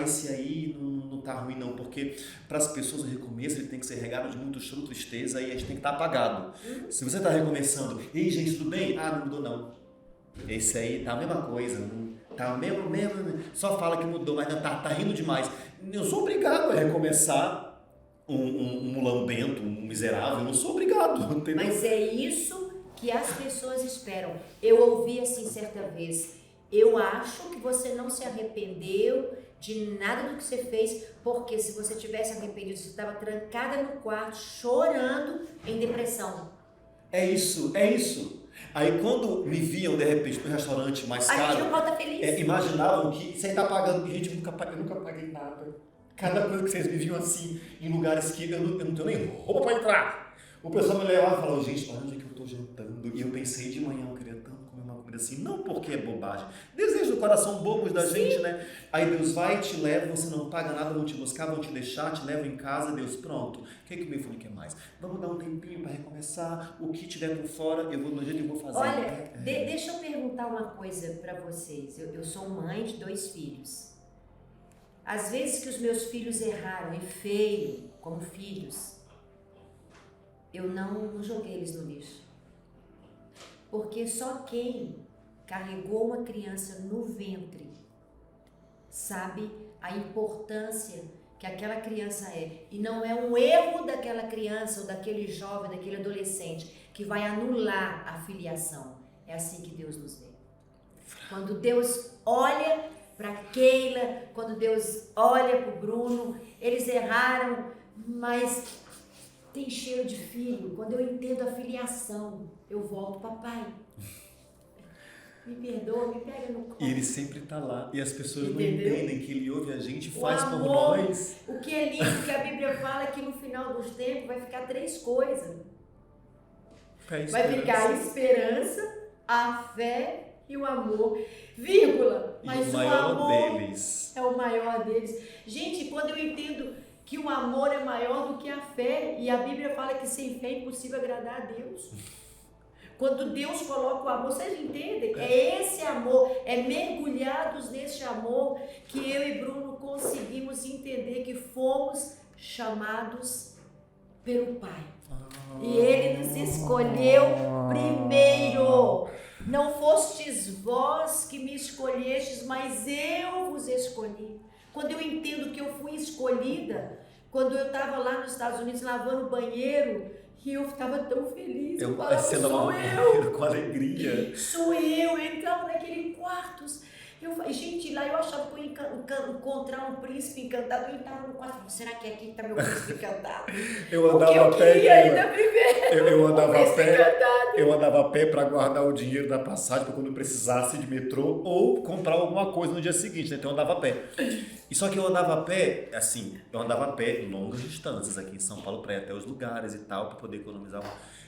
esse aí não tá ruim não, porque para as pessoas o recomeço ele tem que ser regado de muito choro, tristeza e a gente tem que estar apagado. Se você está recomeçando, ei gente, tudo bem? Não mudou não. Esse aí tá a mesma coisa, tá mesmo, só fala que mudou, mas não, tá rindo demais. Eu sou obrigado a recomeçar um mulambento, um miserável, eu não sou obrigado, entendeu? Mas é isso que as pessoas esperam. Eu ouvi assim certa vez, eu acho que você não se arrependeu de nada do que você fez, porque se você tivesse arrependido, você estava trancada no quarto, chorando em depressão. É isso. Aí quando me viam de repente no restaurante mais caro, a gente não pode estar feliz. Imaginavam que você está pagando. Gente, eu nunca paguei nada. Cada coisa que vocês me viam assim, em lugares que eu não tenho nem roupa para entrar. O pessoal me levava e falava, gente, onde é que eu estou jantando? E eu pensei de manhã, eu queria tanto comer uma comida assim. Não porque é bobagem. Desejo do coração bobos da gente, né? Aí Deus vai, te leva, você não paga nada, vão te buscar, vão te deixar, te levam em casa, Deus, pronto. O que meu filho quer mais? Vamos dar um tempinho para recomeçar. O que tiver por fora, eu vou no jeito que eu vou fazer. Olha, deixa eu perguntar uma coisa para vocês. Eu sou mãe de 2 filhos. Às vezes que os meus filhos erraram e feio como filhos, eu não joguei eles no lixo. Porque só quem carregou uma criança no ventre sabe a importância que aquela criança é. E não é um erro daquela criança ou daquele jovem, daquele adolescente que vai anular a filiação. É assim que Deus nos vê. Quando Deus olha para Keila, quando Deus olha para o Bruno, eles erraram, mas tem cheiro de filho. Quando eu entendo a filiação, eu volto, papai, me perdoa, me pega no colo. E ele sempre está lá. E as pessoas Entendeu? não entendem que ele ouve a gente e faz O por amor, nós. O que é lindo que a Bíblia fala que no final dos tempos vai ficar 3 coisas. Vai ficar a esperança, a fé e o amor, vírgula, mas e o maior amor deles é o maior deles. Gente, quando eu entendo que o amor é maior do que a fé, e a Bíblia fala que sem fé é impossível agradar a Deus. Quando Deus coloca o amor, vocês entendem? É esse amor, é mergulhados nesse amor que eu e Bruno conseguimos entender que fomos chamados pelo Pai. E Ele nos escolheu primeiro. Não fostes vós que me escolhestes, mas eu vos escolhi. Quando eu entendo que eu fui escolhida, quando eu estava lá nos Estados Unidos lavando o banheiro, e eu estava tão feliz. Eu falava, sou eu. Com alegria. Sou eu entrava naquele quarto. Gente, lá eu achava que eu ia encontrar um príncipe encantado. Eu entrava no quarto. Será que é aqui que está meu príncipe encantado? Eu andava a pé. Eu andava a pé para guardar o dinheiro da passagem para quando eu precisasse de metrô ou comprar alguma coisa no dia seguinte, né? Então eu andava a pé. E só que eu andava a pé, assim, longas distâncias aqui em São Paulo para ir até os lugares e tal, para poder economizar.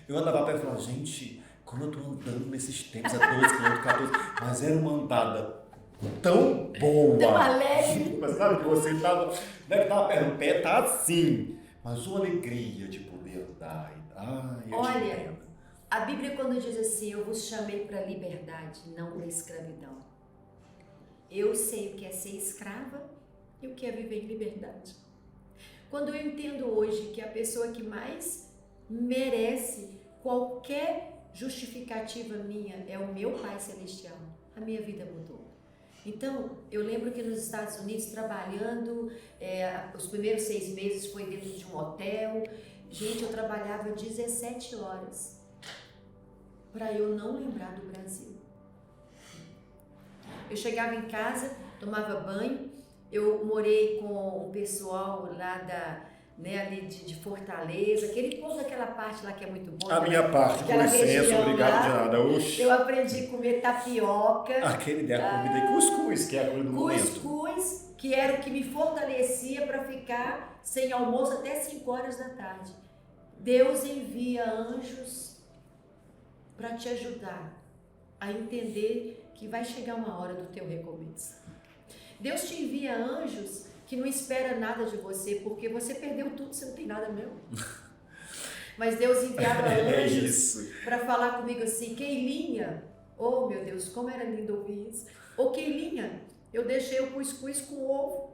Eu andava a pé e falava, gente, como eu tô andando nesses tempos a 12 km, 14, mas era uma andada tão boa. Tão alegre. Mas sabe que você tava, não é que tava perto, o pé tá assim, mas uma alegria de poder andar. Olha, a Bíblia quando diz assim, eu vos chamei para a liberdade, não para a escravidão. Eu sei o que é ser escrava e o que é viver em liberdade. Quando eu entendo hoje que a pessoa que mais merece qualquer justificativa minha é o meu Pai Celestial, a minha vida mudou. Então, eu lembro que nos Estados Unidos, trabalhando, os primeiros 6 meses foi dentro de um hotel. Gente, eu trabalhava 17 horas para eu não lembrar do Brasil. Eu chegava em casa, tomava banho, eu morei com o pessoal lá né, ali de Fortaleza, aquele povo daquela parte lá que é muito bom. A minha parte, com licença, obrigado de nada. Oxi. Eu aprendi a comer tapioca. Aquele ideia comida e cuscuz, que é a comida do momento. Cuscuz, que era o que me fortalecia para ficar sem almoço até 5 horas da tarde. Deus envia anjos para te ajudar a entender que vai chegar uma hora do teu recomeço. Deus te envia anjos que não espera nada de você, porque você perdeu tudo, você não tem nada mesmo. Mas Deus enviava anjos para falar comigo assim, Keilinha, oh meu Deus, como era lindo ouvir isso. Ô Keilinha, eu deixei o cuscuz com ovo.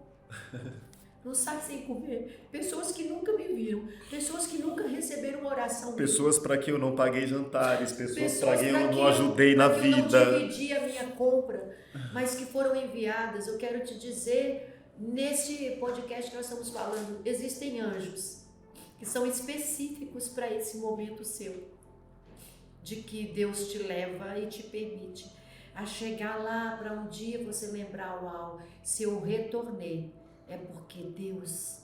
Não sabe sem comer. Pessoas que nunca me viram, pessoas que nunca receberam uma oração. Pessoas para que eu não paguei jantares, pessoas para que eu pra não ajudei na vida. Eu não dividi a minha compra, mas que foram enviadas. Eu quero te dizer, neste podcast que nós estamos falando, existem anjos que são específicos para esse momento seu, de que Deus te leva e te permite a chegar lá para um dia você lembrar, uau, se eu retornei, é porque Deus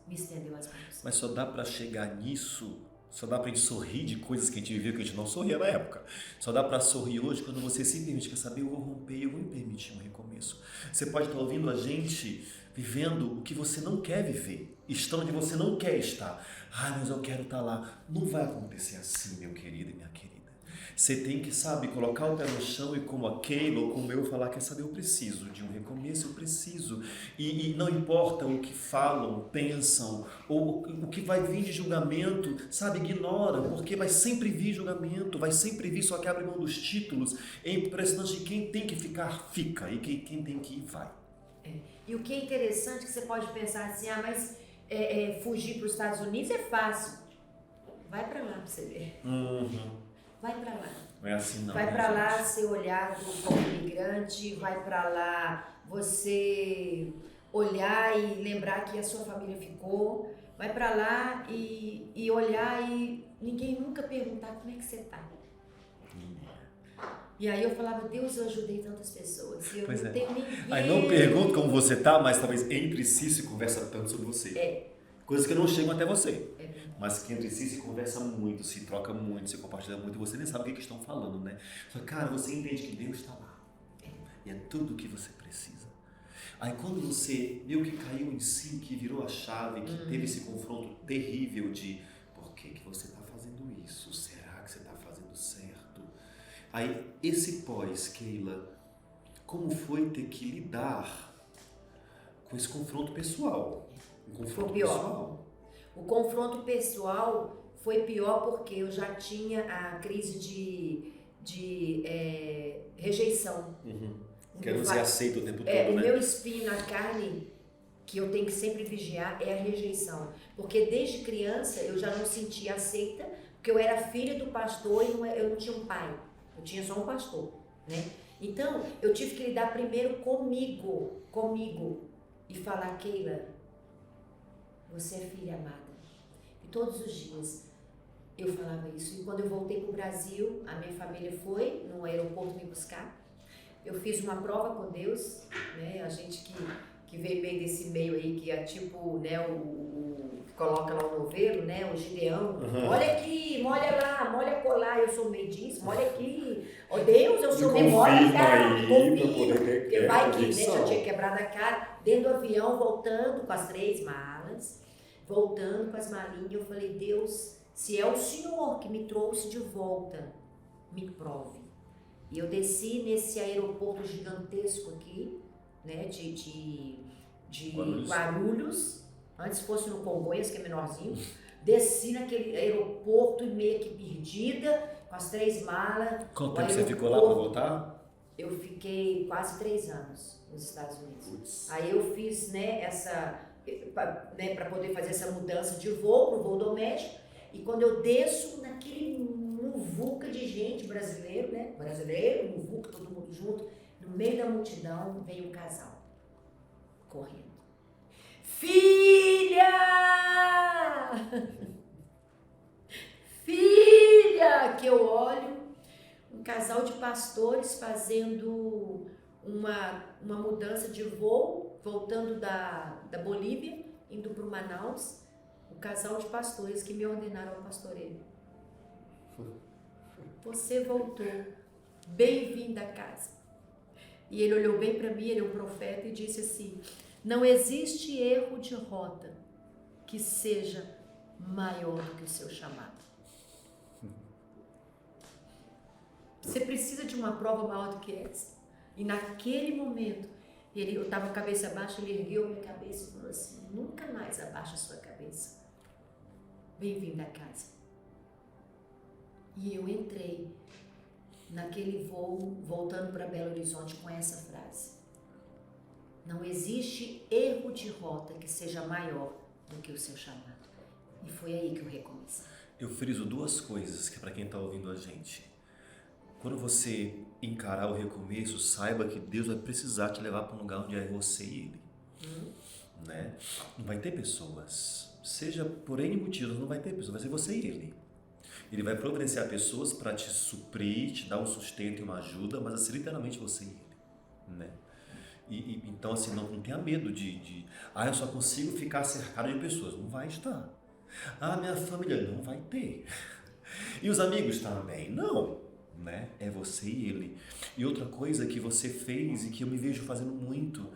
me estendeu as mãos. Mas só dá para chegar nisso, só dá pra gente sorrir de coisas que a gente viveu que a gente não sorria na época. Só dá para sorrir hoje quando você se permite, quer saber, eu vou romper, eu vou me permitir um recomeço. Você pode estar ouvindo a gente vivendo o que você não quer viver, estando onde você não quer estar. Mas eu quero estar lá. Não vai acontecer assim, meu querido e minha querida. Você tem que, colocar o pé no chão e como a Keila ou como eu falar, quer saber, eu preciso de um recomeço, eu preciso. E não importa o que falam, pensam, ou o que vai vir de julgamento, ignora, porque vai sempre vir julgamento, vai sempre vir, só que abre mão dos títulos. É impressionante que quem tem que ficar, fica, e quem tem que ir, vai. E o que é interessante é que você pode pensar assim, mas fugir para os Estados Unidos é fácil. Vai para lá para você ver. Vai para lá. Não é assim não. Vai para lá ser olhado como imigrante, vai para lá você olhar e lembrar que a sua família ficou, vai para lá e olhar e ninguém nunca perguntar como é que você tá. E aí eu falava, Deus, eu ajudei tantas pessoas, eu não tenho ninguém. Aí não pergunto como você tá, mas talvez entre si se conversa tanto sobre você. Coisas que não chegam até você. Mas que entre si se conversa muito, se troca muito, se compartilha muito, e você nem sabe o que estão falando, né? Só que, cara, você entende que Deus está lá. E é tudo o que você precisa. Aí quando você meio que caiu em si, que virou a chave, que teve esse confronto terrível de por que você está fazendo isso? Será que você está fazendo certo? Aí esse pós, Keila, como foi ter que lidar com esse confronto pessoal? Foi pior. O confronto pessoal foi pior porque eu já tinha a crise de rejeição. Quero ser aceito o tempo todo, né? O meu espinho na carne, que eu tenho que sempre vigiar, é a rejeição. Porque desde criança eu já não sentia aceita, porque eu era filha do pastor e eu não tinha um pai. Eu tinha só um pastor, né? Então, eu tive que lidar primeiro comigo. E falar, Keila, você é filha amada. E todos os dias eu falava isso. E quando eu voltei para o Brasil, a minha família foi no aeroporto me buscar. Eu fiz uma prova com Deus, né? A gente que veio bem desse meio aí, que é tipo, né, coloca lá o novelo, né, o Gideão. Olha aqui, molha lá, molha colar, eu sou meio disso, molha aqui. Ó Deus, eu sou meio molha, cara. Porque vai que, né, já tinha quebrado a cara. Dentro do avião, voltando com as 3 malas, voltando com as malinhas, eu falei, Deus, se é o Senhor que me trouxe de volta, me prove. E eu desci nesse aeroporto gigantesco aqui, né, de Guarulhos, antes fosse no Congonhas, que é menorzinho, desci naquele aeroporto meio que perdida, com as 3 malas. Quanto tempo você ficou lá para voltar? Eu fiquei quase 3 anos nos Estados Unidos. Aí eu fiz, né, para poder fazer essa mudança de voo, pro voo doméstico, e quando eu desço naquele muvuca de gente brasileiro, né? Brasileiro, muvuca, todo mundo junto. No meio da multidão vem um casal correndo. Filha! Filha! Que eu olho, um casal de pastores fazendo uma mudança de voo, voltando da Bolívia indo para o Manaus, o casal de pastores que me ordenaram ao pastoreio. Você voltou, bem-vindo à casa. E ele olhou bem para mim, ele é um profeta, e disse assim: não existe erro de rota que seja maior do que o seu chamado. Você precisa de uma prova maior do que essa. E naquele momento, eu estava com a cabeça baixa, ele ergueu minha cabeça e falou assim: nunca mais abaixa a sua cabeça. Bem-vindo à casa. E eu entrei naquele voo, voltando para Belo Horizonte com essa frase: não existe erro de rota que seja maior do que o seu chamado. E foi aí que eu recomecei. Eu friso duas coisas que para quem está ouvindo a gente. Quando você encarar o recomeço, saiba que Deus vai precisar te levar para um lugar onde é você e Ele. Né? Não vai ter pessoas. Seja por N motivos, não vai ter pessoas. Vai ser você e Ele. Ele vai providenciar pessoas para te suprir, te dar um sustento e uma ajuda, mas vai ser literalmente você e Ele. Né? Então, assim, não tenha medo eu só consigo ficar cercado de pessoas. Não vai estar. Minha família não vai ter. E os amigos também? Não. Né? É você e Ele. E outra coisa que você fez e que eu me vejo fazendo muito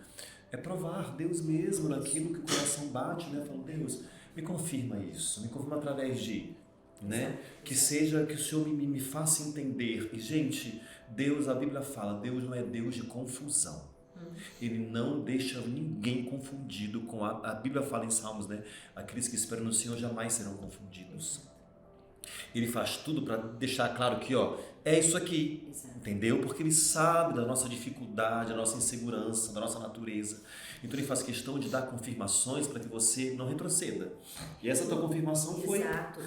é provar Deus mesmo naquilo que o coração bate, né? Falando: Deus, me confirma isso, me confirma através de, né? Que seja, que o Senhor me faça entender. E, gente, Deus, a Bíblia fala, Deus não é Deus de confusão. Ele não deixa ninguém confundido com a Bíblia fala em Salmos, né? Aqueles que esperam no Senhor jamais serão confundidos. Ele faz tudo para deixar claro que, é isso aqui, entendeu? Porque Ele sabe da nossa dificuldade, da nossa insegurança, da nossa natureza. Então Ele faz questão de dar confirmações para que você não retroceda. E essa tua confirmação foi... Exato.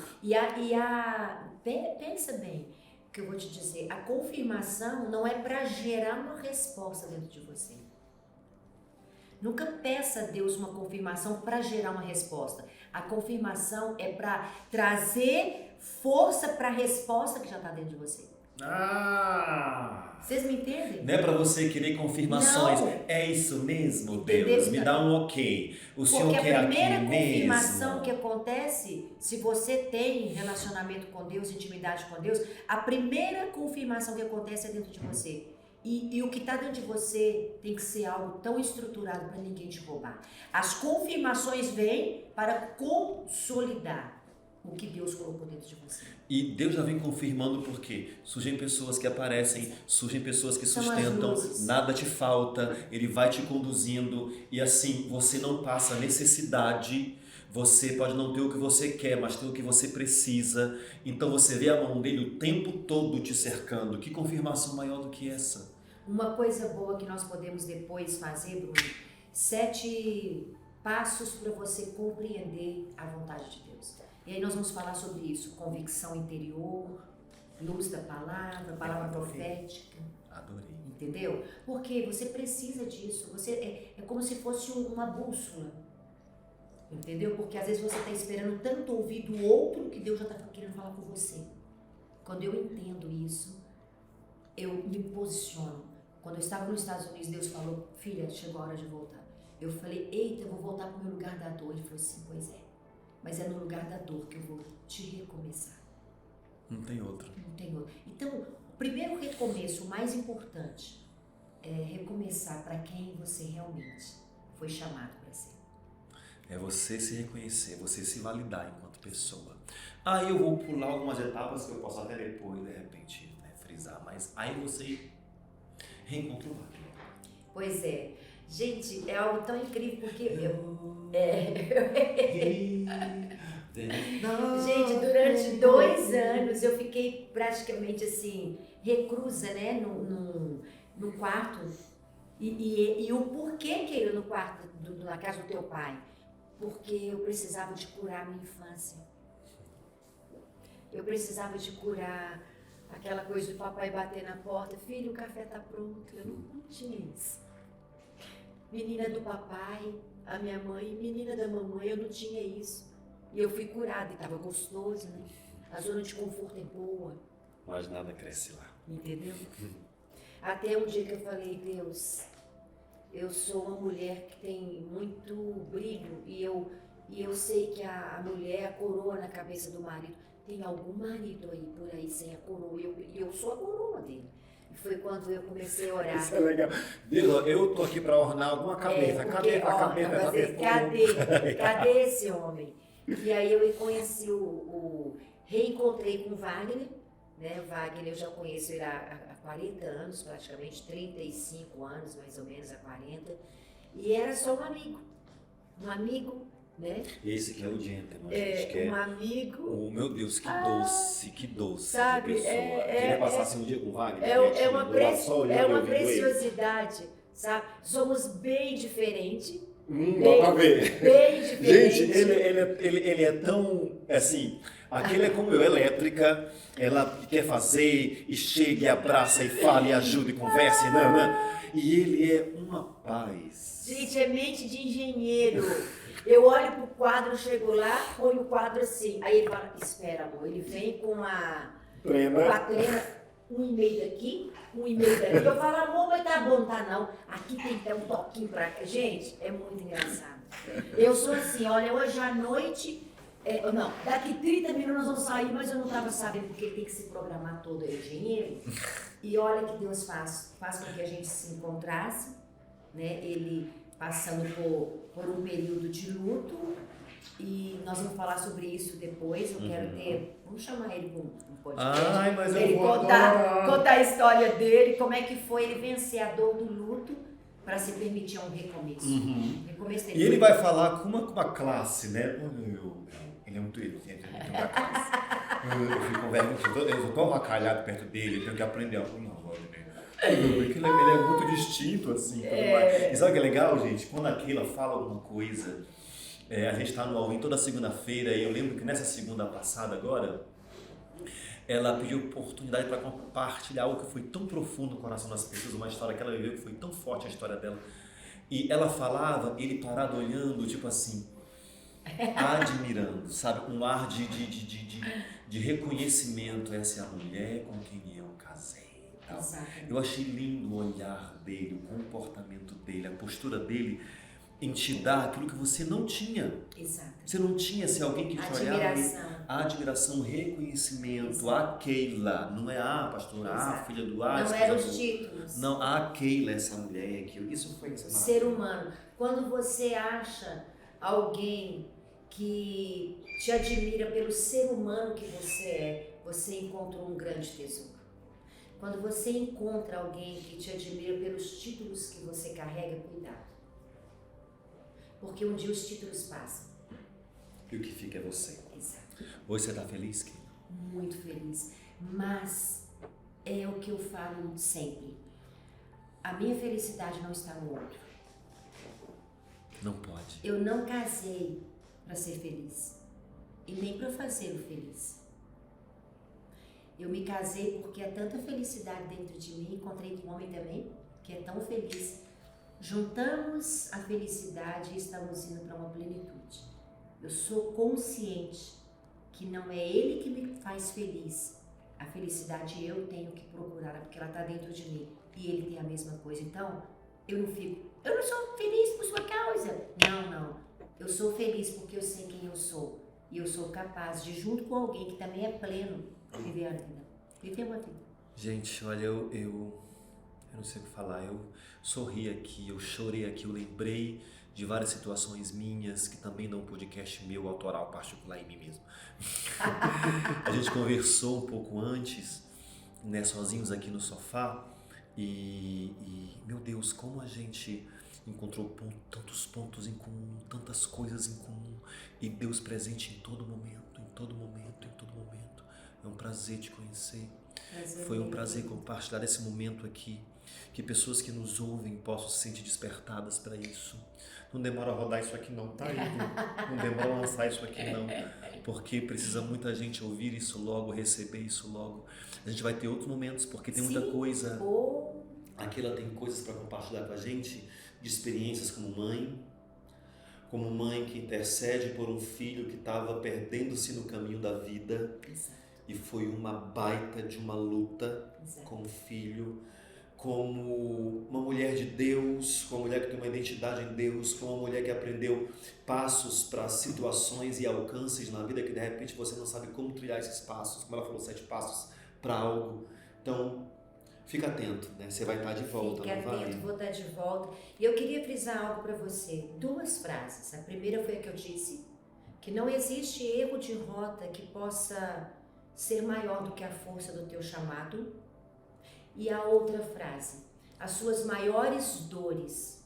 Pensa bem o que eu vou te dizer. A confirmação não é para gerar uma resposta dentro de você. Nunca peça a Deus uma confirmação para gerar uma resposta. A confirmação é para trazer força para a resposta que já está dentro de você. Vocês me entendem? Não é para você querer confirmações. Não. É isso mesmo, Entendeu? Deus? Me dá um ok. O Senhor quer aqui mesmo. Porque a primeira confirmação que acontece, se você tem relacionamento com Deus, intimidade com Deus, a primeira confirmação que acontece é dentro de você. E o que está dentro de você tem que ser algo tão estruturado para ninguém te roubar. As confirmações vêm para consolidar o que Deus colocou dentro de você. E Deus já vem confirmando porque surgem pessoas que aparecem, surgem pessoas que sustentam, nada te falta, Ele vai te conduzindo e assim você não passa necessidade. Você pode não ter o que você quer, mas ter o que você precisa. Então você vê a mão dele o tempo todo te cercando. Que confirmação maior do que essa? Uma coisa boa que nós podemos depois fazer, Bruno, 7 passos para você compreender a vontade de Deus. E aí nós vamos falar sobre isso: convicção interior, luz da palavra profética. Adorei. Entendeu? Porque você precisa disso. Você é como se fosse uma bússola. Entendeu? Porque às vezes você está esperando tanto ouvir do outro que Deus já está querendo falar com você. Quando eu entendo isso, eu me posiciono. Quando eu estava nos Estados Unidos, Deus falou: filha, chegou a hora de voltar. Eu falei: eita, eu vou voltar para o meu lugar da dor. Ele falou assim: pois é, mas é no lugar da dor que eu vou te recomeçar. Não tem outro. Não tem outro. Então, o primeiro recomeço, o mais importante, é recomeçar para quem você realmente foi chamado para ser. É você se reconhecer, você se validar enquanto pessoa. Aí eu vou pular algumas etapas que eu posso até depois, de repente, frisar, mas aí você reencontra o Wagner. Pois é. Gente, é algo tão incrível porque Gente, durante 2 anos eu fiquei praticamente assim, reclusa, né, no quarto. E o porquê que eu no quarto, na casa do teu pai? Porque eu precisava de curar a minha infância. Eu precisava de curar aquela coisa do papai bater na porta: filho, o café tá pronto. Eu não tinha isso. Menina do papai, a minha mãe, menina da mamãe, eu não tinha isso. E eu fui curada e tava gostoso, né? A zona de conforto é boa. Mas nada cresce lá. Entendeu? Até um dia que eu falei: Deus, Eu sou uma mulher que tem muito brilho e eu sei que a mulher, a coroa na cabeça do marido, tem algum marido aí por aí sem a coroa. E eu sou a coroa dele. E foi quando eu comecei a orar. Isso é legal. Deus, eu tô aqui para ornar alguma cabeça. Porque, Cadê a cabeça? Cadê esse homem? E aí eu conheci reencontrei com o Wagner, né? O Wagner eu já conheço ele há 40 anos, praticamente 35 anos, mais ou menos, há 40. E era só um amigo, né? Esse que é o gentleman, gente, que um amigo. Oh, meu Deus, que doce Sabe, de pessoa. Queria passar assim um dia com o Wagner. É uma ouvindo preciosidade, sabe? Somos bem diferentes. Dá pra ver. Bem diferentes. Gente, ele é tão, assim, aquele é como eu, elétrica, ela quer fazer e chega e abraça e fala e ajuda e conversa e ele é uma paz. Gente, é mente de engenheiro. Eu olho pro quadro, chego lá, ponho o quadro assim. Aí ele fala, espera, amor. Ele vem com a trena, 1,5 daqui, 1,5 dali. Eu falo, amor, mas tá bom, tá não. Aqui tem que ter um toquinho pra cá. Gente, é muito engraçado. Eu sou assim, olha, hoje à noite, não, daqui 30 minutos nós vamos sair, mas eu não tava sabendo porque ele tem que se programar todo, é engenheiro. E olha que Deus faz com que a gente se encontrasse, né? Ele passando por um período de luto, e nós vamos falar sobre isso depois. Eu quero vamos chamar ele para um podcast. Ai, mas ele eu vou contar a história dele, como é que foi ele vencer a dor do luto para se permitir um recomeço. E ele vai falar com uma classe, né? Ele é muito inteligente, ele tem uma classe. Eu fico com vergonha, eu tô avacalhado perto dele, eu tenho que aprender algo na voz dele. Porque ele é muito distinto, assim. E sabe o que é legal, gente? Quando a Keila fala alguma coisa, a gente está no All-In toda segunda-feira, e eu lembro que nessa segunda passada agora, ela pediu oportunidade para compartilhar algo que foi tão profundo no coração das pessoas, uma história que ela viveu, que foi tão forte a história dela. E ela falava, ele parado olhando, tipo assim, admirando, sabe? Um ar de reconhecimento. Essa é a mulher com quem eu casei. Eu achei lindo o olhar dele, o comportamento dele, a postura dele em te dar aquilo que você não tinha. Exato. Você não tinha assim, alguém que te olhava. A admiração, o reconhecimento. Exato. A Keila, não é a pastora, a filha do Ar. Não eram os títulos. Não, a Keila, essa mulher aqui. Isso foi ser humano. Quando você acha alguém que te admira pelo ser humano que você encontra um grande tesouro. Quando você encontra alguém que te admira pelos títulos que você carrega, cuidado. Porque um dia os títulos passam. E o que fica é você. Exato. Hoje você está feliz, Keila? Muito feliz. Mas é o que eu falo sempre. A minha felicidade não está no outro. Não pode. Eu não casei para ser feliz. E nem para fazer o feliz. Eu me casei porque há tanta felicidade dentro de mim. Encontrei um homem também que é tão feliz. Juntamos a felicidade e estamos indo para uma plenitude. Eu sou consciente que não é ele que me faz feliz. A felicidade eu tenho que procurar, porque ela está dentro de mim. E ele tem a mesma coisa. Então, eu não sou feliz por sua causa. Não. Eu sou feliz porque eu sei quem eu sou. E eu sou capaz de, junto com alguém que também é pleno, viver a vida. Viver uma vida. Gente, olha, eu não sei o que falar. Eu sorri aqui, eu chorei aqui, eu lembrei de várias situações minhas, que também dão um podcast meu, autoral, particular em mim mesmo. A gente conversou um pouco antes, né, sozinhos aqui no sofá, e meu Deus, como a gente encontrou tantos pontos em comum, tantas coisas em comum, e Deus presente em todo momento, em todo momento, em todo momento. É um prazer te conhecer. Foi um prazer compartilhar esse momento aqui, que pessoas que nos ouvem possam se sentir despertadas para isso. Não demora a rodar isso aqui não, tá, Igor? Não demora a lançar isso aqui não, porque precisa muita gente ouvir isso logo, receber isso logo. A gente vai ter outros momentos, porque tem muita coisa. Aqui ela tem coisas para compartilhar com a gente, de experiências como mãe que intercede por um filho que estava perdendo-se no caminho da vida. Exato. E foi uma baita de uma luta. Exato. Com o filho, como uma mulher de Deus, como uma mulher que tem uma identidade em Deus, como uma mulher que aprendeu passos para situações e alcances na vida que de repente você não sabe como trilhar esses passos, como ela falou, 7 passos para algo. Então, fica atento, né? Você vai estar de volta, Fique não vai? atento, vou estar de volta. E eu queria frisar algo para você. 2 frases. A primeira foi a que eu disse, que não existe erro de rota que possa ser maior do que a força do teu chamado. E a outra frase, as suas maiores dores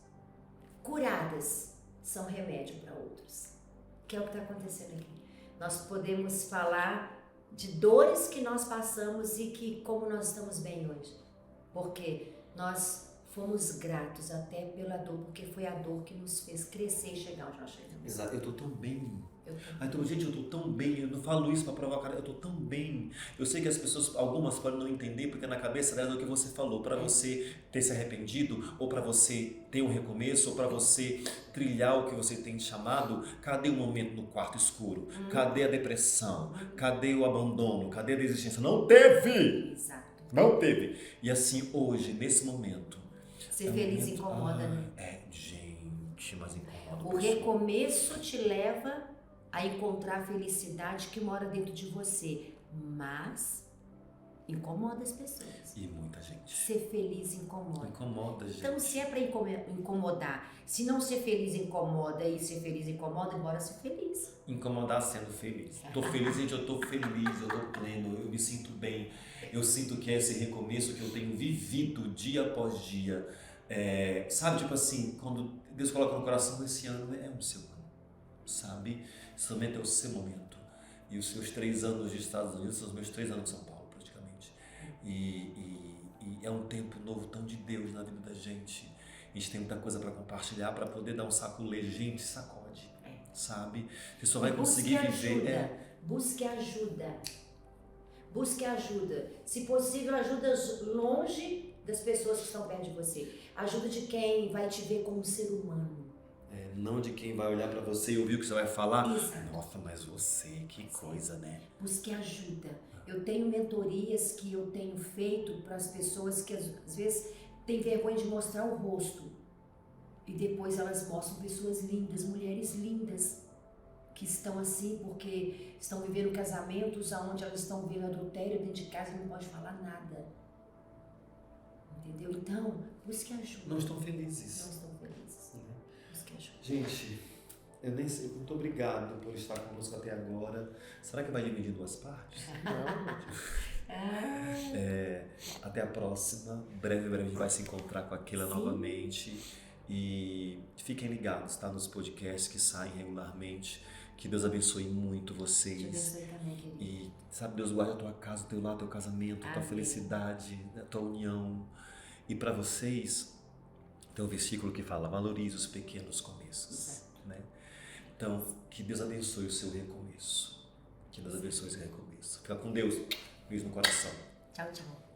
curadas são remédio para outros. Que é o que está acontecendo aqui. Nós podemos falar de dores que nós passamos e que como nós estamos bem hoje. Porque nós fomos gratos até pela dor, porque foi a dor que nos fez crescer e chegar onde nós chegamos. Exato, eu tô tão bem. Então, gente, eu tô tão bem, eu não falo isso pra provocar, eu tô tão bem. Eu sei que as pessoas, algumas podem não entender, porque na cabeça delas é o que você falou, pra você ter se arrependido, ou pra você ter um recomeço, ou pra você trilhar o que você tem chamado. Cadê o momento no quarto escuro? Cadê a depressão? Cadê o abandono? Cadê a desistência? Não teve! Exato. Não teve. E assim, hoje, nesse momento... Ser feliz incomoda, né? Gente, mas incomoda. O recomeço te leva a encontrar a felicidade que mora dentro de você, mas incomoda as pessoas. E muita gente. Ser feliz incomoda. Incomoda, gente. Então, se é para incomodar, se não ser feliz incomoda e ser feliz incomoda, bora ser feliz. Incomodar sendo feliz. Tô feliz, gente, eu tô feliz, eu tô pleno, eu me sinto bem. Eu sinto que é esse recomeço que eu tenho vivido dia após dia. Sabe, tipo assim, quando Deus coloca no coração, esse ano é o seu ano, sabe? Esse momento é o seu momento. E os seus 3 anos de Estados Unidos são os meus 3 anos de São Paulo, praticamente. E é um tempo novo tão de Deus na vida da gente. A gente tem muita coisa para compartilhar, para poder dar um saculejo. Gente, sacode, sabe? Você só vai conseguir viver. Busque ajuda. Busque ajuda. Se possível, ajuda longe das pessoas que estão perto de você. Ajuda de quem vai te ver como um ser humano. Não de quem vai olhar para você e ouvir o que você vai falar. Exato. Nossa, mas você, que coisa, né? Busque ajuda. Eu tenho mentorias que eu tenho feito para as pessoas que às vezes têm vergonha de mostrar o rosto. E depois elas mostram pessoas lindas, mulheres lindas, que estão assim porque estão vivendo casamentos onde elas estão vivendo adultério dentro de casa e não pode falar nada. Entendeu? Então, busque ajuda. Não estão felizes. Não estão felizes. Busque ajuda. Gente, eu nem sei. Muito obrigado por estar conosco até agora. Será que vai dividir em 2 partes? Não. Até a próxima. Breve a gente vai se encontrar com aquela novamente. E fiquem ligados, tá? Nos podcasts que saem regularmente. Que Deus abençoe muito vocês. Te abençoe também, querido. E, sabe, Deus guarde a tua casa, o teu lar, o teu casamento, a tua felicidade, a tua união. E para vocês, tem um versículo que fala, valorize os pequenos começos. Né? Então, que Deus abençoe o seu recomeço. Que Deus abençoe o seu recomeço. Fica com Deus. Beijo no coração. Tchau, tchau.